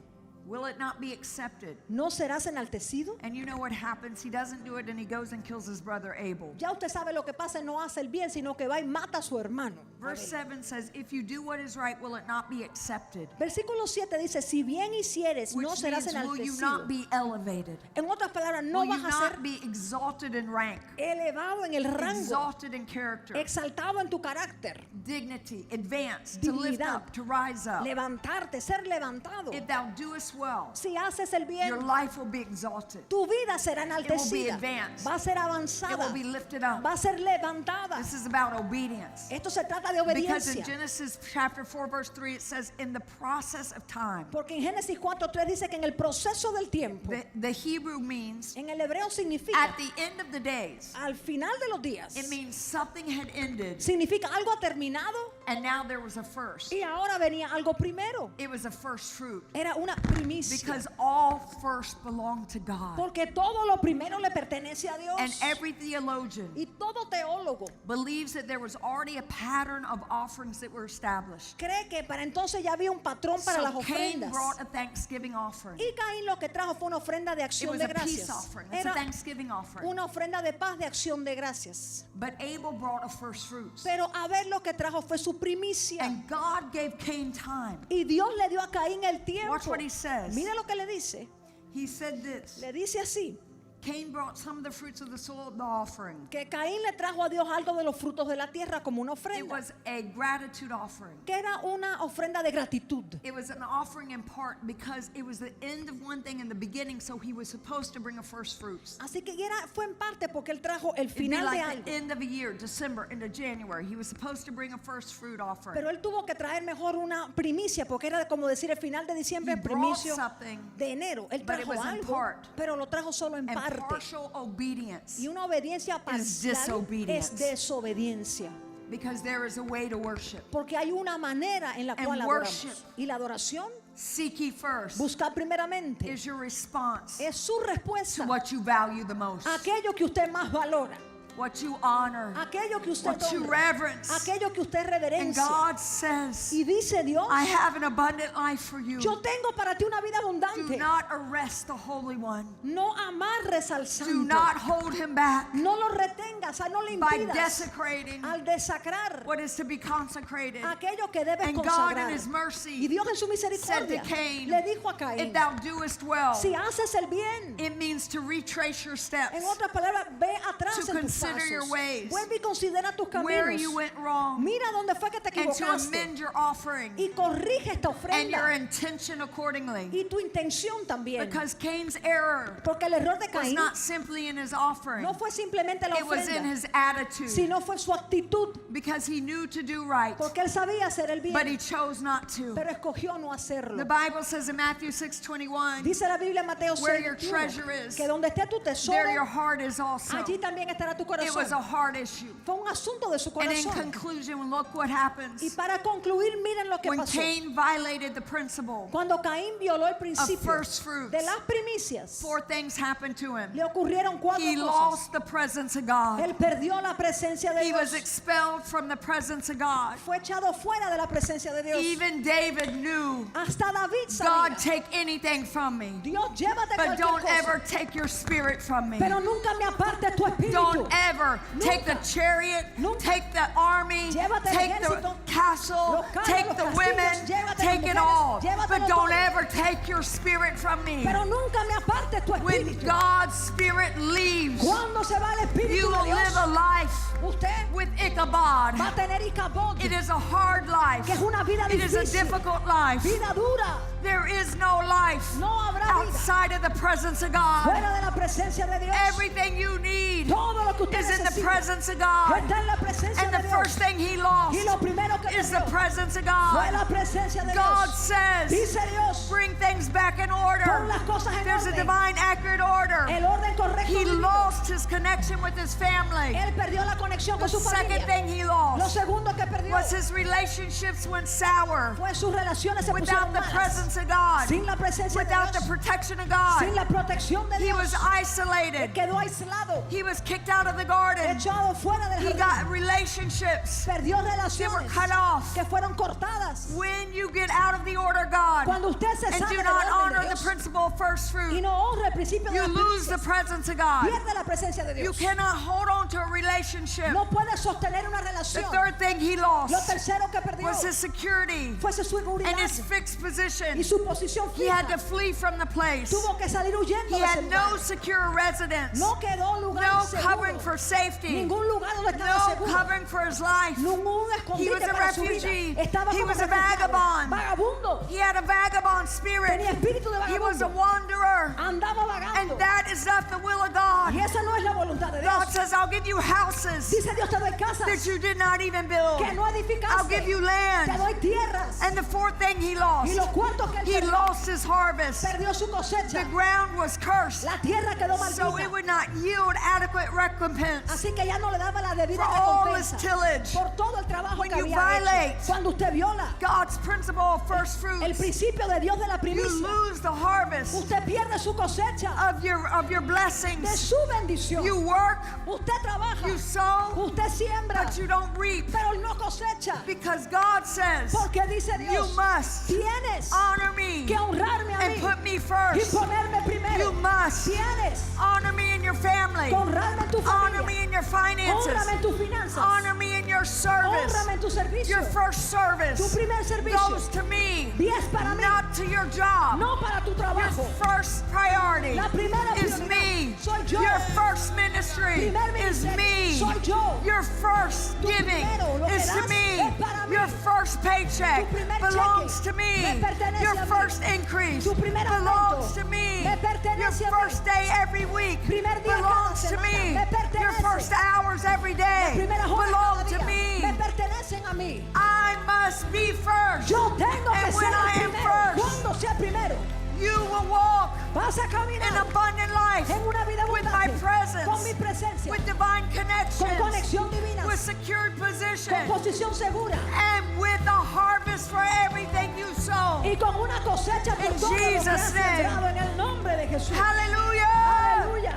will it not be accepted? ¿no serás enaltecido? And you know what happens. He doesn't do it, and he goes and kills his brother Abel. Ya usted sabe lo que pasa, no hace el bien, sino que va y mata a su hermano. Verse 7 says, if you do what is right, will it not be accepted? Versículo 7 dice, si bien hicieres, Which no serás means, will you enaltecido. not be elevated? En otras palabras, no Will you vas a ser not be exalted in rank, elevado en el rango, exalted in character, exaltado en tu carácter, dignity, advance, to lift dignidad, up, to rise up? levantarte, ser levantado. If thou doest well, Si haces el bien, your life will be exalted. tu vida será enaltecida, advanced. va a ser It avanzada, will be lifted up. va a ser levantada. This is about obedience. Esto se trata de Because in obediencia. Genesis chapter 4 verse 3 it says, in the process of time. Porque en Génesis 4:3 dice que en el proceso del tiempo, The Hebrew means en el hebreo significa at the end of the days. al final de los días, It means something had ended significa algo ha terminado and now there was a first. y ahora venía algo primero. It was a first fruit. Era una primicia. Because all first belong to God. Porque todo lo primero le pertenece a Dios. And every theologian Y todo teólogo believes that there was already a pattern of offerings that were established. cree que para entonces ya había un patrón para las So Cain ofrendas. brought a thanksgiving offering. Y Caín lo que trajo fue una ofrenda de It acción was de a peace gracias. offering. It's a Era thanksgiving offering. una ofrenda de paz de acción de gracias. But Abel brought a first fruits. Pero Abel lo que trajo fue su primicia. And God gave Cain time. Y Dios le dio a Caín el tiempo. Watch what he says. Mira lo que le dice. He said this. Le dice así, Cain brought some of the fruits of the soil, the offering. que Caín le trajo a Dios algo de los frutos de la tierra como una It ofrenda. was a gratitude offering. Que era una ofrenda de gratitud. It was an offering in part because it was the end of one thing in the beginning, so he was supposed to bring a first fruits. Así que fue en parte porque él trajo el It'd be final de like algo. the end of a year, December into January. He was supposed to bring a first fruit offering. Pero él tuvo que traer mejor una primicia porque era como decir el final de diciembre, He el brought primicio something, de enero. Él but it trajo was in algo, part. pero lo trajo solo en And parte. partial obedience, Y una obediencia parcial disobedience. es desobediencia. because there is a way to worship. Porque hay una manera en la And cual worship. adoramos. Y la adoración, Seek ye first buscar primeramente, is your response es su respuesta to what you value the most, a aquello que usted más valora, what you honor, aquello que usted what you honra, reverence. aquello que usted And reverencia. God says, Y dice Dios, I have an abundant life for you. yo tengo para ti una vida Do abundante. not arrest the Holy One. No amarres al Do santo. not hold him back No lo retengas, no le by impidas desecrating al desacrar what is to be consecrated. aquello que debes And God consagrar. in his Y mercy Dios en su said misericordia to Cain, le dijo a Caín, if thou doest well, si haces el bien, it means to retrace your steps, en otras palabras, ve atrás to en tus consider your pasos. ways, Vuelve y considera tus where caminos. you went wrong, Mira dónde fue que te and to equivocaste amend your offering y corrige esta and your ofrenda intention accordingly. y tu intención también. Because Cain's error Porque el error de was Caín not simply in his offering, no fue simplemente la it was in ofrenda, his attitude, sino fue su actitud. because he knew to do right, Porque él sabía hacer el but he bien, chose not to. pero escogió no hacerlo. The Bible says in Matthew 6:21, Dice la Biblia en Mateo where your 6:21, treasure is, que donde esté tu there your tesoro, heart is also. allí también estará tu It was a corazón. heart issue. Fue un asunto de su And in corazón. conclusion, look what Y happens. para concluir, miren lo que When pasó. Cain violated the principle, Cuando Caín violó el principio first fruits, de las primicias, four things happened to him. le ocurrieron cuatro He cosas. lost the presence of God. Él perdió la presencia de He was Dios. expelled from the presence of God. Fue echado fuera de la presencia de Dios. Even David knew, Hasta David God, sabía, take anything from me, Dios, llévate but cualquier don't cosa, ever take your spirit from me. pero nunca me aparte tu espíritu. Don't ever ever take the chariot, take the army, take the castle, take the women, take it all. But don't ever take your spirit from me. Pero nunca me apartes tu When espíritu. God's spirit leaves, Cuando se va el espíritu you de will Dios, live a life usted with va Ichabod. a tener Icabod, It is a hard life. que es una vida It is a difícil, difficult life. vida dura. There is no life No habrá vida outside of the presence of God. fuera de la presencia de Dios. Everything you need Todo lo que usted is in the necesita presence of God. está en la presencia And de the Dios. first thing he lost Y lo primero que is the perdió presence of fue God. la presencia de God Dios. says, Dice Dios, bring things back in order. pon las cosas en There's a orden. divine accurate order. El orden correcto. He divino. lost his connection with his family. Él perdió la conexión The con su second familia. thing he Lo lost segundo que perdió was his relationships went sour fue sus relaciones se without pusieron the malas. presence of God, Sin la presencia de without the Dios, protection of sin God. la protección de He Dios, was isolated. quedó aislado, He was kicked out of the garden. echado fuera del He jardín, got relationships perdió that were relaciones cut off. que fueron cortadas. When you get out of the order of God Cuando usted se and sale do del not orden honor de the Dios principle of first y fruit, no honra el principio de you la lose the primicias, presence of God. pierde la presencia de You Dios. cannot hold on to a relationship. No puede sostener una The relación. third thing he Lo lost tercero que perdió was his security fue su seguridad and his fixed position. y su posición He had to fija. flee from the place. Tuvo que salir huyendo He de ese had no lugar. secure residence, No quedó lugar no seguro. covering for safety, Ningún lugar donde estaba no seguro. covering for his life. Ningún He was escondite a para su vida. refugee. Estaba He como was a refugiado, vagabond. vagabundo. He had a vagabond spirit. Tenía espíritu de He was a vagabundo. wanderer. Andaba vagando. And that is not the will of God. Y esa no es la voluntad de God Dios. says, I'll give you houses Dice Dios, te doy that casas you did not even build. que no I'll edificaste. give you Te land. doy tierras. And the fourth thing he Y lost, lo cuarto que él he perdió, lost his harvest. perdió su The cosecha. ground was cursed, La tierra quedó so it maldita. would not yield adequate recompense Así que ya no le daba la debida for all his recompensa tillage. por todo el trabajo When que you había violate hecho. Cuando usted viola God's principle of first el fruits, principio de Dios de la you primicia, lose the harvest usted pierde su cosecha of your de blessings. su bendición. You work, Usted trabaja, you sow, usted siembra, but you don't reap. pero no cosecha. Because God says, Porque dice you Dios, must tienes honor me que honrarme a and mí put me y first. ponerme primero. You must Tienes honor me in your family. que honrarme en tu Honor familia. me in your finances. Honrame en tus finanzas. Honor me in your service. Honrame en tu servicio. Your first Tu service primer servicio. goes to me, Diez para mí, not to your job. no para tu Your trabajo. first priority La primera is prioridad me. soy yo. Your first ministry Primer is ministerio me. soy yo. Your first Tu giving primero, lo que is to das me. es para mí. Your first paycheck Tu primer belongs cheque to me. me pertenece Your a mí. first increase Tu primer belongs aumento to me. me pertenece Your a mí. first day every week Primer día belongs cada to semana me. me pertenece. Your first hours every day Primeras horas belong cada to día me. me pertenecen a mí. I must be first. Yo tengo que And ser when I el am primero. first, Cuando sea primero, you will walk vas a an caminar abundant life en una vida with my abundante con mi presence, presencia, with divine con connections, conexión divina, with secured con position, posición segura and with a harvest for everything you sow. y con una cosecha por In todo lo que has Jesus' name. sembrado en el nombre de Jesús. Hallelujah! Aleluya.